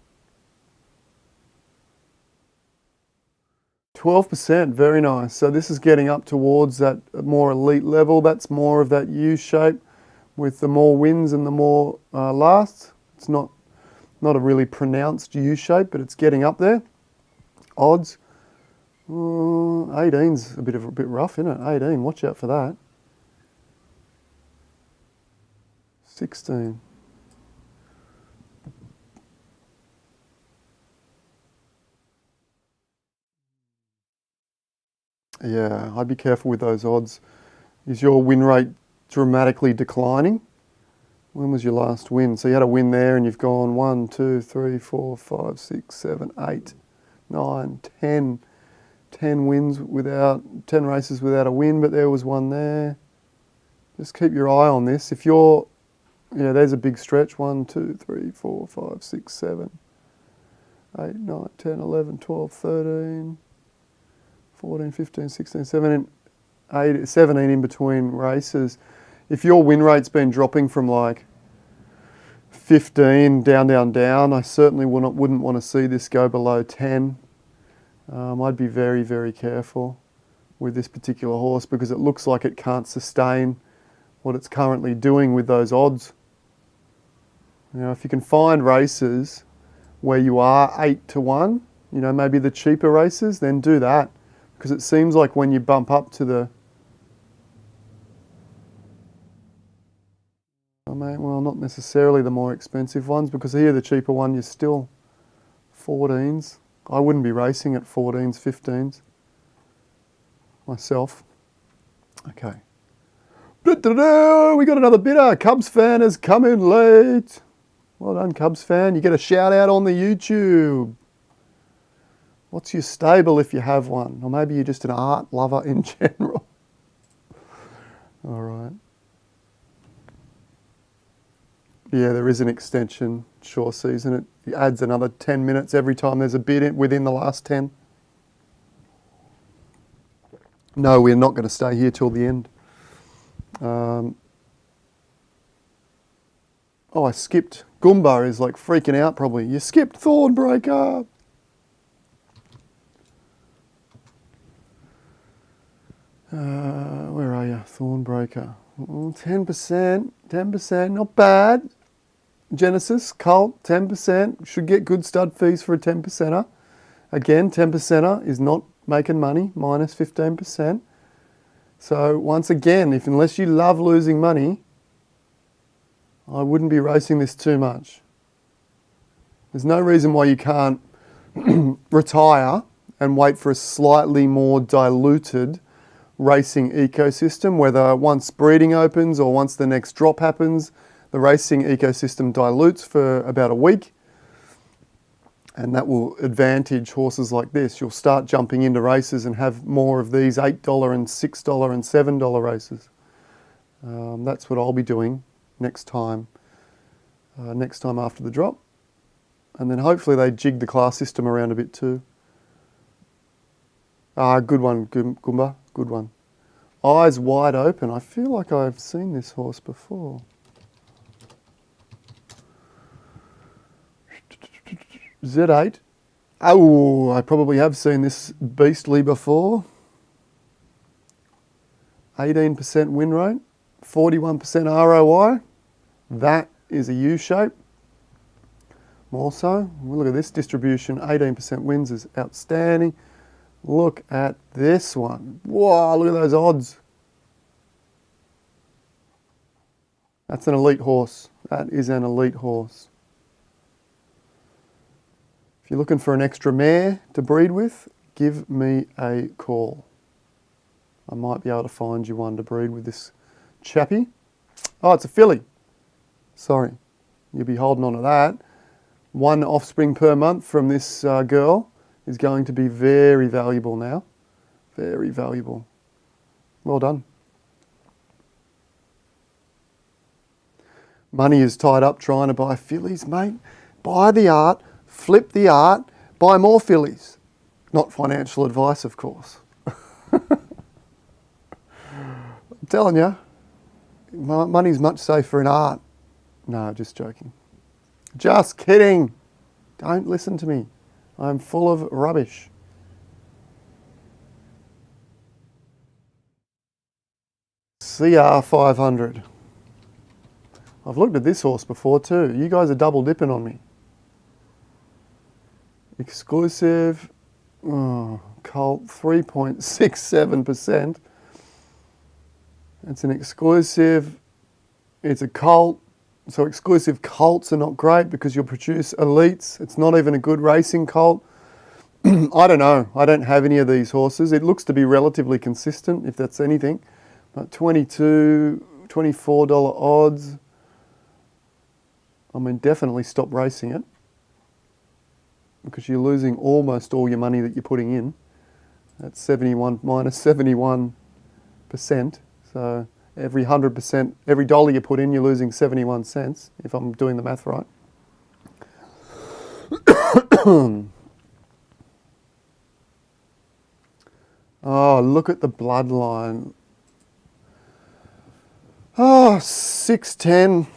12%, very nice. So this is getting up towards that more elite level. That's more of that U shape with the more wins and the more lasts. It's not a really pronounced U shape, but it's getting up there. Odds. 18's a bit rough, isn't it? 18, watch out for that. 16. Yeah, I'd be careful with those odds. Is your win rate dramatically declining? When was your last win? So you had a win there and you've gone 1, 2, 3, 4, 5, 6, 7, 8, 9, 10. 10 wins without, 10 races without a win, but there was one there. Just keep your eye on this. If you're, yeah, there's a big stretch. 1, 2, 3, 4, 5, 6, 7, 8, 9, 10, 11, 12, 13, 14, 15, 16, 17, 18, 17 in between races. If your win rate's been dropping from like 15 down, I certainly wouldn't want to see this go below 10. I'd be very, very careful with this particular horse because it looks like it can't sustain what it's currently doing with those odds. You know, if you can find races where you are 8-1, you know, maybe the cheaper races, then do that. Because it seems like when you bump up to the, well, not necessarily the more expensive ones, because here the cheaper one, you're still 14s. I wouldn't be racing at 14s, 15s myself. Okay. We got another bidder. Cubs fan has come in late. Well done, Cubs fan. You get a shout out on the YouTube. What's your stable if you have one? Or maybe you're just an art lover in general. All right. Yeah, there is an extension shore season. It adds another 10 minutes every time there's a bid within the last 10. No, we're not going to stay here till the end. Oh, I skipped. Goomba is like freaking out probably. You skipped Thornbreaker. Where are you? Thornbreaker. 10%, not bad. Genesis, Colt, 10%. Should get good stud fees for a 10%er. Again, 10%er is not making money, minus 15%. So once again, unless you love losing money, I wouldn't be racing this too much. There's no reason why you can't retire and wait for a slightly more diluted racing ecosystem, whether once breeding opens or once the next drop happens, the racing ecosystem dilutes for about a week. And that will advantage horses like this. You'll start jumping into races and have more of these $8 and $6 and $7 races. That's what I'll be doing next time after the drop. And then hopefully they jig the class system around a bit too. Good one, Goomba, good one. Eyes wide open. I feel like I've seen this horse before. Z8. Oh, I probably have seen this beastly before. 18% win rate, 41% ROI. That is a U shape. More so. Look at this distribution. 18% wins is outstanding. Look at this one. Wow, look at those odds. That's an elite horse. That is an elite horse. If you're looking for an extra mare to breed with, give me a call. I might be able to find you one to breed with this chappie. Oh, it's a filly. Sorry, you'll be holding on to that. One offspring per month from this girl is going to be very valuable now. Very valuable. Well done. Money is tied up trying to buy fillies, mate. Buy the art. Flip the art, buy more fillies. Not financial advice, of course. I'm telling you, money's much safer in art. No, just joking. Just kidding. Don't listen to me. I'm full of rubbish. CR 500. I've looked at this horse before too. You guys are double dipping on me. Exclusive, colt, 3.67%. It's an exclusive, it's a colt. So exclusive colts are not great because you'll produce elites. It's not even a good racing colt. I don't know. I don't have any of these horses. It looks to be relatively consistent, if that's anything. But $22, $24 odds. I mean, definitely stop racing it, because you're losing almost all your money that you're putting in. That's 71 minus 71%. So every 100%, every dollar you put in, you're losing 71 cents, if I'm doing the math right. Oh, look at the bloodline. Oh, 6'10".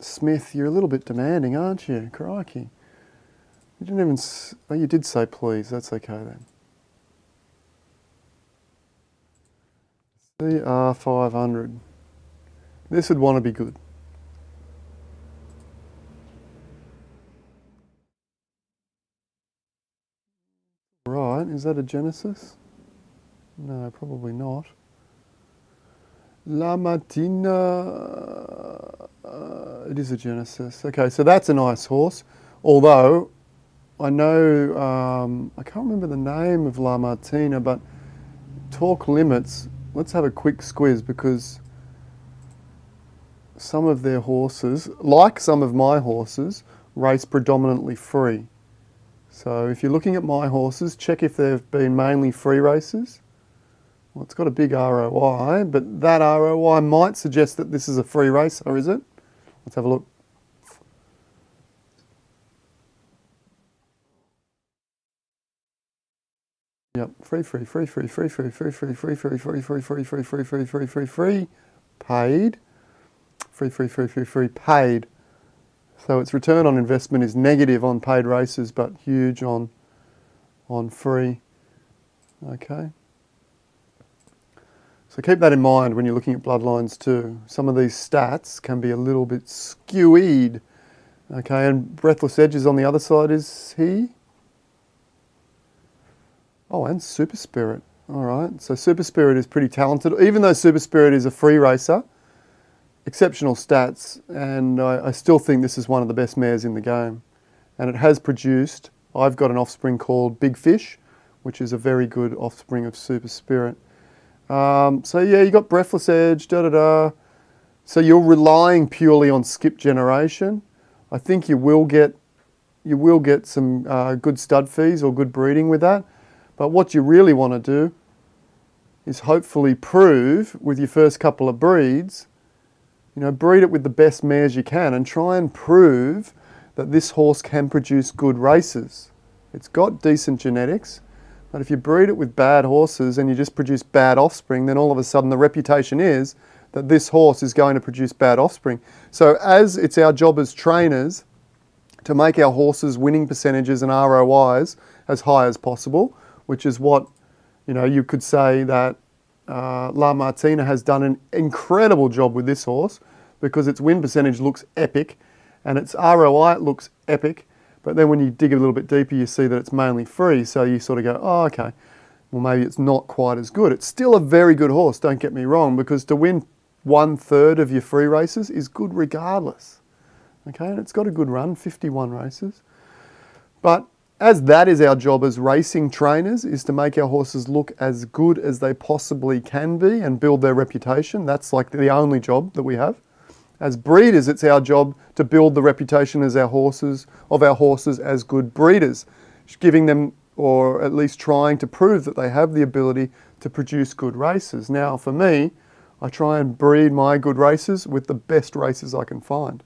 Smith, you're a little bit demanding, aren't you? Crikey. You didn't even... Oh, you did say please. That's okay then. CR 500. This would want to be good. Right, is that a Genesis? No, probably not. La Martina... it is a Genesis. Okay, so that's a nice horse. Although, I know... I can't remember the name of La Martina, but Talk Limits... Let's have a quick squiz, because some of their horses, like some of my horses, race predominantly free. So if you're looking at my horses, check if they've been mainly free races. Well, it's got a big ROI, but that ROI might suggest that this is a free racer, is it? Let's have a look. Yep, free, paid. Paid. So its return on investment is negative on paid races, but huge on free. Okay. So keep that in mind when you're looking at bloodlines too. Some of these stats can be a little bit skewed. Okay, and Breathless Edges on the other side is he? Oh, and Super Spirit. All right, so Super Spirit is pretty talented. Even though Super Spirit is a free racer, exceptional stats, and I still think this is one of the best mares in the game. And it has produced, I've got an offspring called Big Fish, which is a very good offspring of Super Spirit. So yeah, you got Breathless Edge, So you're relying purely on skip generation. I think you will get you will get some good stud fees or good breeding with that. But what you really want to do is hopefully prove with your first couple of breeds, you know, breed it with the best mares you can and try and prove that this horse can produce good races. It's got decent genetics, but if you breed it with bad horses and you just produce bad offspring, then all of a sudden the reputation is that this horse is going to produce bad offspring. So as it's our job as trainers to make our horses' winning percentages and ROIs as high as possible, which is what, you know, you could say that La Martina has done an incredible job with this horse, because its win percentage looks epic and its ROI looks epic, but then when you dig a little bit deeper you see that it's mainly free, so you sort of go, oh okay, well maybe it's not quite as good. It's still a very good horse, don't get me wrong, because to win 1/3 of your free races is good regardless. Okay, and it's got a good run, 51 races. But as that is our job as racing trainers, is to make our horses look as good as they possibly can be and build their reputation. That's like the only job that we have. As breeders, it's our job to build the reputation as of our horses as good breeders, giving them, or at least trying to prove that they have the ability to produce good races. Now, for me, I try and breed my good races with the best races I can find.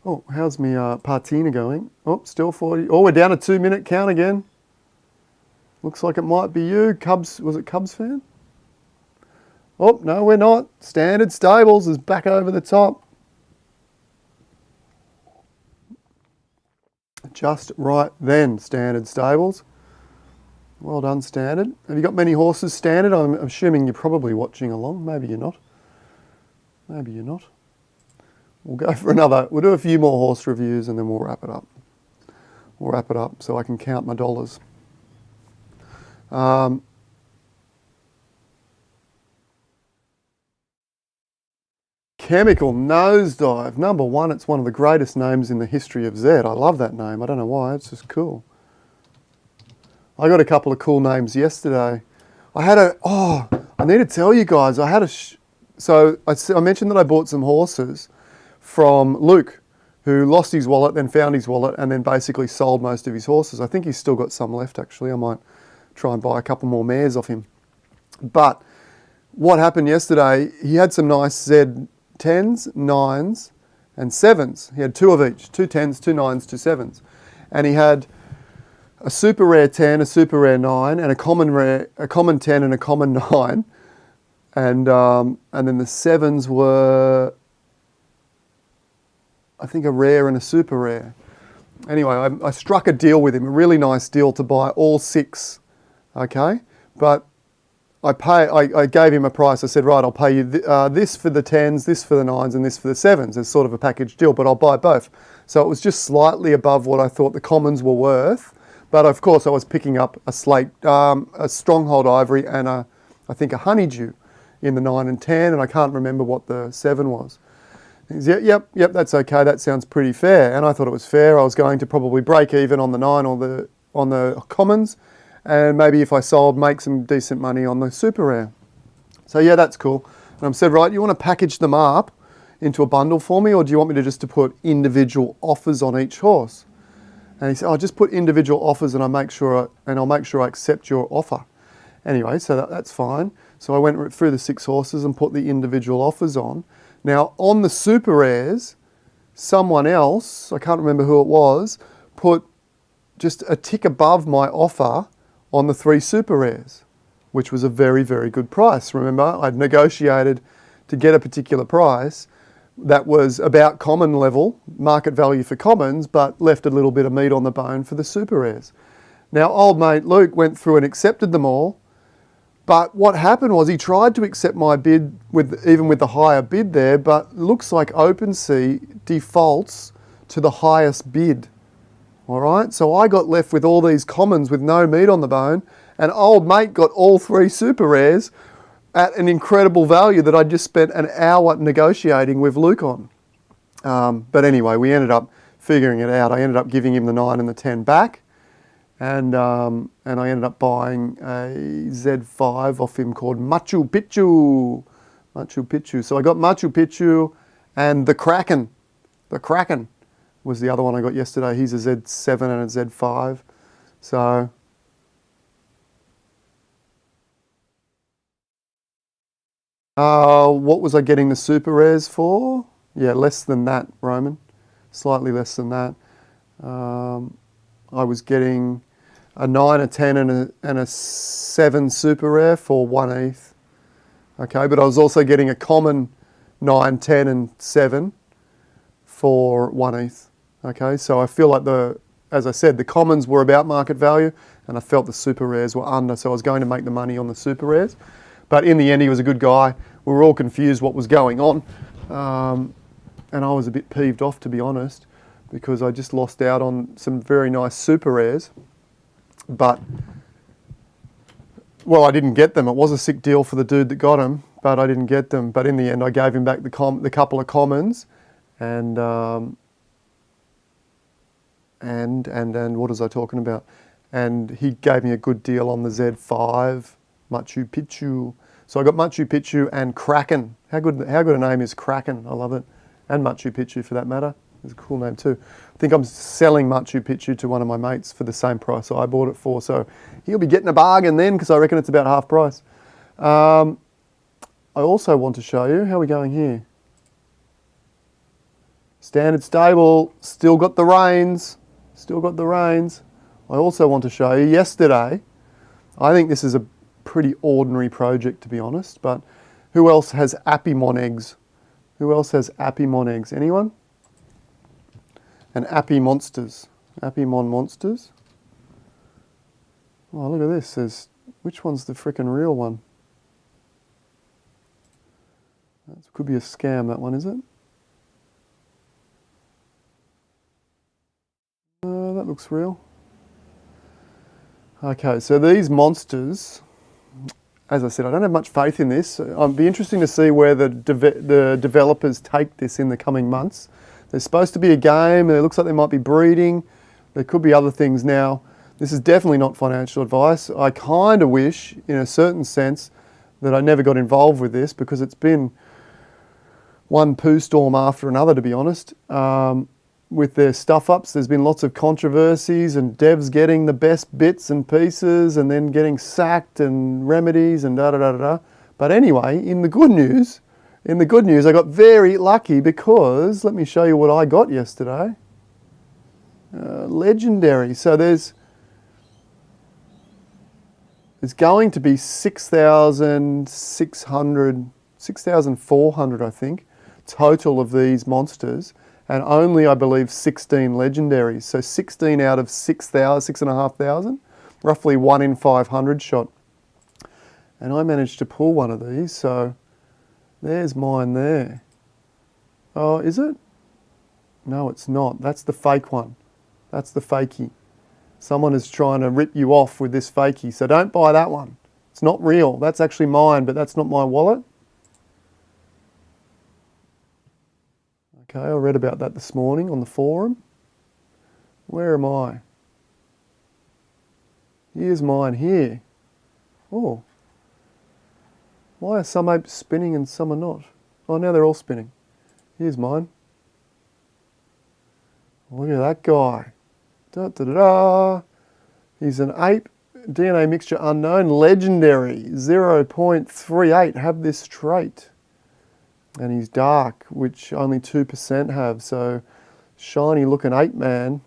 Oh, how's me Partina going? Oh, still 40. Oh, we're down a 2-minute count again. Looks like it might be you, Cubs. Was it Cubs fan? Oh, no, we're not. Standard Stables is back over the top. Just right then, Standard Stables. Well done, Standard. Have you got many horses, Standard? I'm assuming you're probably watching along. Maybe you're not. Maybe you're not. We'll go for another. We'll do a few more horse reviews and then we'll wrap it up. We'll wrap it up so I can count my dollars. Chemical Nosedive. Number one, it's one of the greatest names in the history of Zed. I love that name. I don't know why. It's just cool. I got a couple of cool names yesterday. I need to tell you guys, I mentioned that I bought some horses from Luke, who lost his wallet, then found his wallet, and then basically sold most of his horses. I think he's still got some left, actually. I might try and buy a couple more mares off him. But what happened yesterday, he had some nice Zed 10s, 9s, and 7s. He had 2 of each, 2 10s, 2 9s, 2 7s. And he had a super rare 10, a super rare 9, and a common 10 and a common 9. And then the 7s were, I think, a rare and a super rare. Anyway, I struck a deal with him, a really nice deal to buy all 6, okay? But I gave him a price. I said, right, I'll pay you this for the 10s, this for the 9s, and this for the 7s. It's sort of a package deal, but I'll buy both. So it was just slightly above what I thought the commons were worth. But of course, I was picking up a slate, a Stronghold Ivory, and I think a Honeydew in the 9 and 10, and I can't remember what the 7 was. He said, yep, that's okay. That sounds pretty fair. And I thought it was fair. I was going to probably break even on the 9 or on the commons, and maybe if I sold, make some decent money on the super rare. So yeah, that's cool. And I said, right, you want to package them up into a bundle for me, or do you want me to just to put individual offers on each horse? And he said, oh, just put individual offers and I'll make sure I accept your offer. Anyway, so that's fine. So I went through the 6 horses and put the individual offers on. Now, on the super rares, someone else, I can't remember who it was, put just a tick above my offer on the 3 super rares, which was a very, very good price. Remember, I'd negotiated to get a particular price that was about common level, market value for commons, but left a little bit of meat on the bone for the super rares. Now, old mate Luke went through and accepted them all, but what happened was he tried to accept my bid even with the higher bid there, but looks like OpenSea defaults to the highest bid. All right, so I got left with all these commons with no meat on the bone, and old mate got all 3 super rares at an incredible value that I just spent an hour negotiating with Luke on. But anyway, we ended up figuring it out. I ended up giving him the 9 and the 10 back, and I ended up buying a Z5 off him called Machu Picchu. Machu Picchu. So I got Machu Picchu and the Kraken. was the other one I got yesterday. He's a Z7 and a Z5. So what was I getting the super rares for? Yeah, less than that, Roman. Slightly less than that. I was getting a 9, a 10 and a 7 super rare for 1 ETH. Okay, but I was also getting a common 9, 10 and 7 for 1 ETH. Okay, so I feel like as I said, the commons were about market value and I felt the super rares were under, so I was going to make the money on the super rares. But in the end, he was a good guy. We were all confused what was going on. And I was a bit peeved off, to be honest, because I just lost out on some very nice super rares. But, well, I didn't get them. It was a sick deal for the dude that got them, but I didn't get them. But in the end, I gave him back the couple of commons, and what was I talking about? And he gave me a good deal on the Z5, Machu Picchu. So I got Machu Picchu and Kraken. How good a name is Kraken? I love it. And Machu Picchu for that matter. It's a cool name too. I think I'm selling Machu Picchu to one of my mates for the same price I bought it for. So he'll be getting a bargain then, because I reckon it's about half price. I also want to show you, how are we going here? Standard stable, still got the reins. Still got the reins. I also want to show you, yesterday, I think this is a pretty ordinary project, to be honest, but who else has Apimon eggs? Who else has Apimon eggs? Anyone? And Appy monsters. Apimon monsters. Oh, look at this. Which one's the frickin' real one? That could be a scam, that one, is it? That looks real. Okay, so these monsters, as I said, I don't have much faith in this. It'll be interesting to see where the developers take this in the coming months. There's supposed to be a game, and it looks like there might be breeding. There could be other things now. This is definitely not financial advice. I kind of wish, in a certain sense, that I never got involved with this, because it's been one poo storm after another, to be honest. With their stuff-ups, there's been lots of controversies and devs getting the best bits and pieces and then getting sacked and remedies and da-da-da-da-da. But anyway, in the good news, I got very lucky, because let me show you what I got yesterday. Legendary. So there's going to be 6,400, I think, total of these monsters, and only, I believe, 16 legendaries. So 16 out of 6,500, roughly 1 in 500 shot. And I managed to pull one of these, so there's mine there. Oh, is it? No, it's not. That's the fake one. That's the fakey. Someone is trying to rip you off with this fakey, so don't buy that one. It's not real. That's actually mine, but that's not my wallet. Okay, I read about that this morning on the forum. Where am I? Here's mine here. Oh. Why are some apes spinning and some are not? Oh, now they're all spinning. Here's mine. Look at that guy. Da, da, da, da. He's an ape, DNA mixture unknown, legendary, 0.38 have this trait. And he's dark, which only 2% have, so shiny looking ape man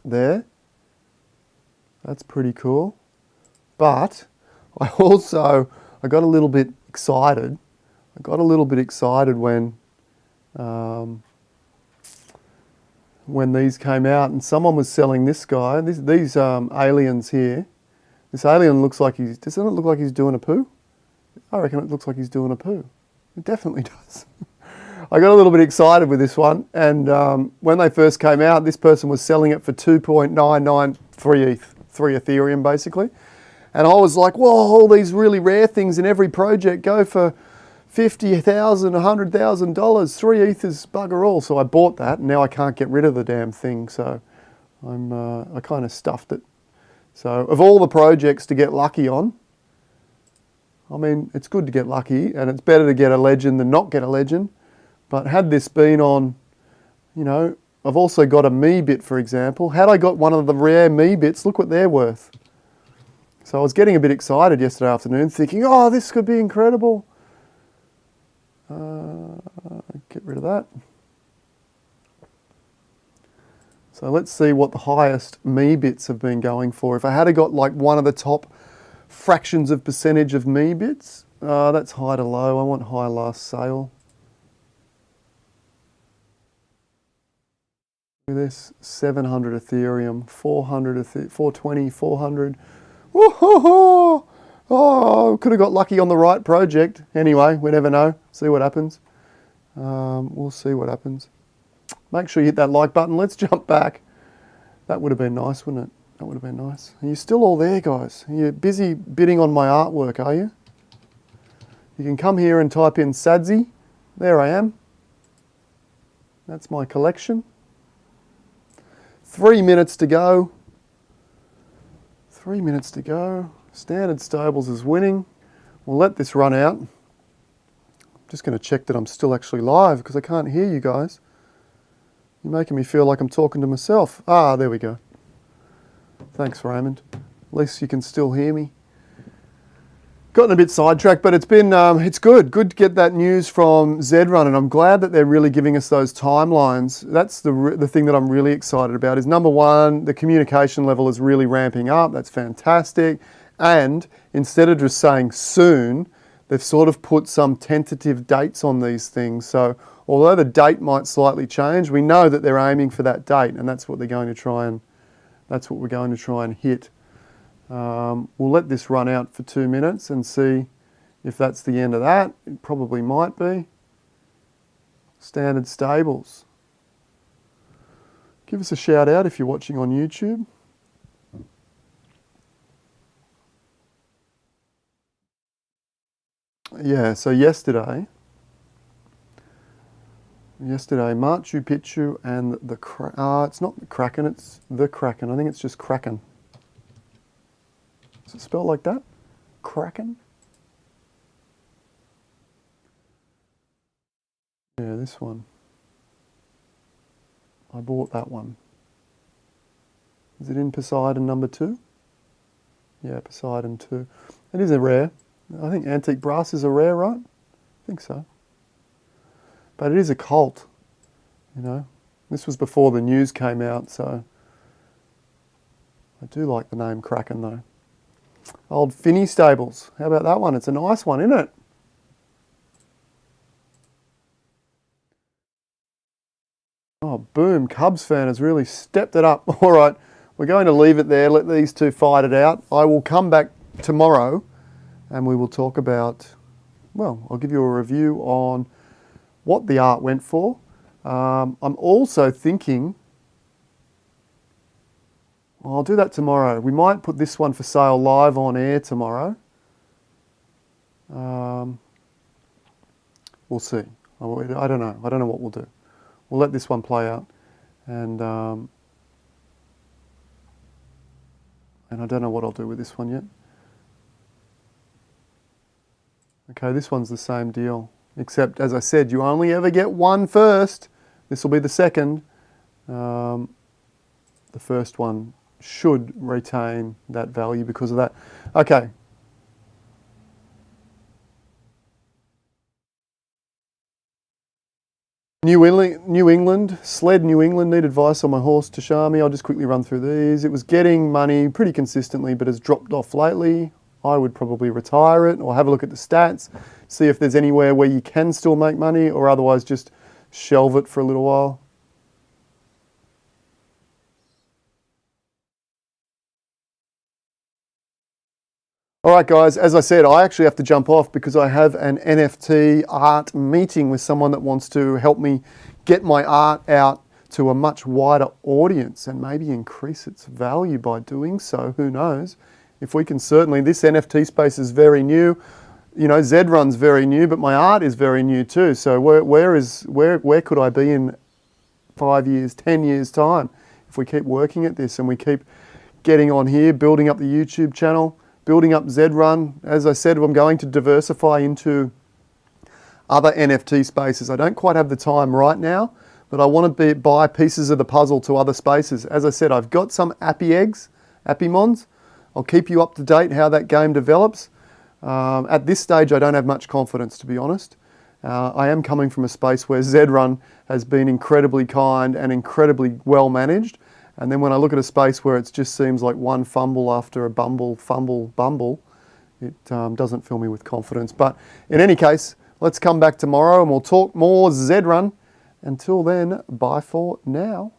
there. That's pretty cool. But I got a little bit excited. I got a little bit excited when these came out, and someone was selling this guy. These aliens here. This alien looks like doesn't it look like he's doing a poo? I reckon it looks like he's doing a poo. It definitely does. I got a little bit excited with this one, and when they first came out, this person was selling it for 2.993 ETH, 3 Ethereum basically. And I was like, whoa, all these really rare things in every project go for $50,000, $100,000, 3 ETH is bugger all. So I bought that, and now I can't get rid of the damn thing. So I kind of stuffed it. So of all the projects to get lucky on, I mean, it's good to get lucky, and it's better to get a legend than not get a legend. But had this been on, you know, I've also got a me bit, for example. Had I got one of the rare me bits, look what they're worth. So I was getting a bit excited yesterday afternoon, thinking, oh, this could be incredible. Get rid of that. So let's see what the highest me bits have been going for. If I had got like one of the top fractions of percentage of me bits, that's high to low. I want high last sale. Look at this, 700 Ethereum, 400, 420, 400. Woo-hoo-hoo! Oh, could have got lucky on the right project. Anyway, we never know. See what happens. We'll see what happens. Make sure you hit that like button. Let's jump back. That would have been nice, wouldn't it? That would have been nice. Are you still all there, guys? Are you busy bidding on my artwork, are you? You can come here and type in Sadzi. There I am. That's my collection. 3 minutes to go. 3 minutes to go. Standard Stables is winning. We'll let this run out. I'm just going to check that I'm still actually live because I can't hear you guys. You're making me feel like I'm talking to myself. Ah, there we go. Thanks, Raymond. At least you can still hear me. Gotten a bit sidetracked, but it's been, it's good. Good to get that news from Zed Run, and I'm glad that they're really giving us those timelines. That's the thing that I'm really excited about is, number one, the communication level is really ramping up. That's fantastic. And instead of just saying soon, they've sort of put some tentative dates on these things. So although the date might slightly change, we know that they're aiming for that date, and that's what they're going to try and, that's what we're going to try and hit. We'll let this run out for 2 minutes and see if that's the end of that. It probably might be. Standard Stables. Give us a shout out if you're watching on YouTube. Yeah, so yesterday, Machu Picchu and the it's not the Kraken, it's the Kraken. I think it's just Kraken. Is it spelled like that? Kraken? Yeah, this one. I bought that one. Is it in Poseidon number 2? Yeah, Poseidon 2. It is a rare. I think antique brass is a rare, right? I think so. But it is a cult, you know. This was before the news came out, so I do like the name Kraken though. Old Finney Stables. How about that one? It's a nice one, isn't it? Oh, boom. Cubs fan has really stepped it up. All right, we're going to leave it there. Let these two fight it out. I will come back tomorrow and we will talk about, well, I'll give you a review on what the art went for. I'm also thinking, I'll do that tomorrow. We might put this one for sale live on air tomorrow. We'll see. I don't know. I don't know what we'll do. We'll let this one play out. And I don't know what I'll do with this one yet. Okay, this one's the same deal. Except, as I said, you only ever get one first. This will be the second. The first one should retain that value because of that. Okay. New England, Sled New England, need advice on my horse Tashami. I'll just quickly run through these. It was getting money pretty consistently, but has dropped off lately. I would probably retire it or have a look at the stats, see if there's anywhere where you can still make money, or otherwise just shelve it for a little while. All right, guys, as I said, I actually have to jump off because I have an NFT art meeting with someone that wants to help me get my art out to a much wider audience and maybe increase its value by doing so. Who knows? If we can certainly, this NFT space is very new. You know, Zed Run's very new, but my art is very new too. So where could I be in 5 years, 10 years time if we keep working at this and we keep getting on here, building up the YouTube channel, building up Zed Run. As I said, I'm going to diversify into other NFT spaces. I don't quite have the time right now, but I want to buy pieces of the puzzle to other spaces. As I said, I've got some Appy eggs, Appymons. I'll keep you up to date how that game develops. At this stage, I don't have much confidence, to be honest. I am coming from a space where Zed Run has been incredibly kind and incredibly well managed. And then when I look at a space where it just seems like one fumble after a bumble, it doesn't fill me with confidence. But in any case, let's come back tomorrow and we'll talk more Zed Run. Until then, bye for now.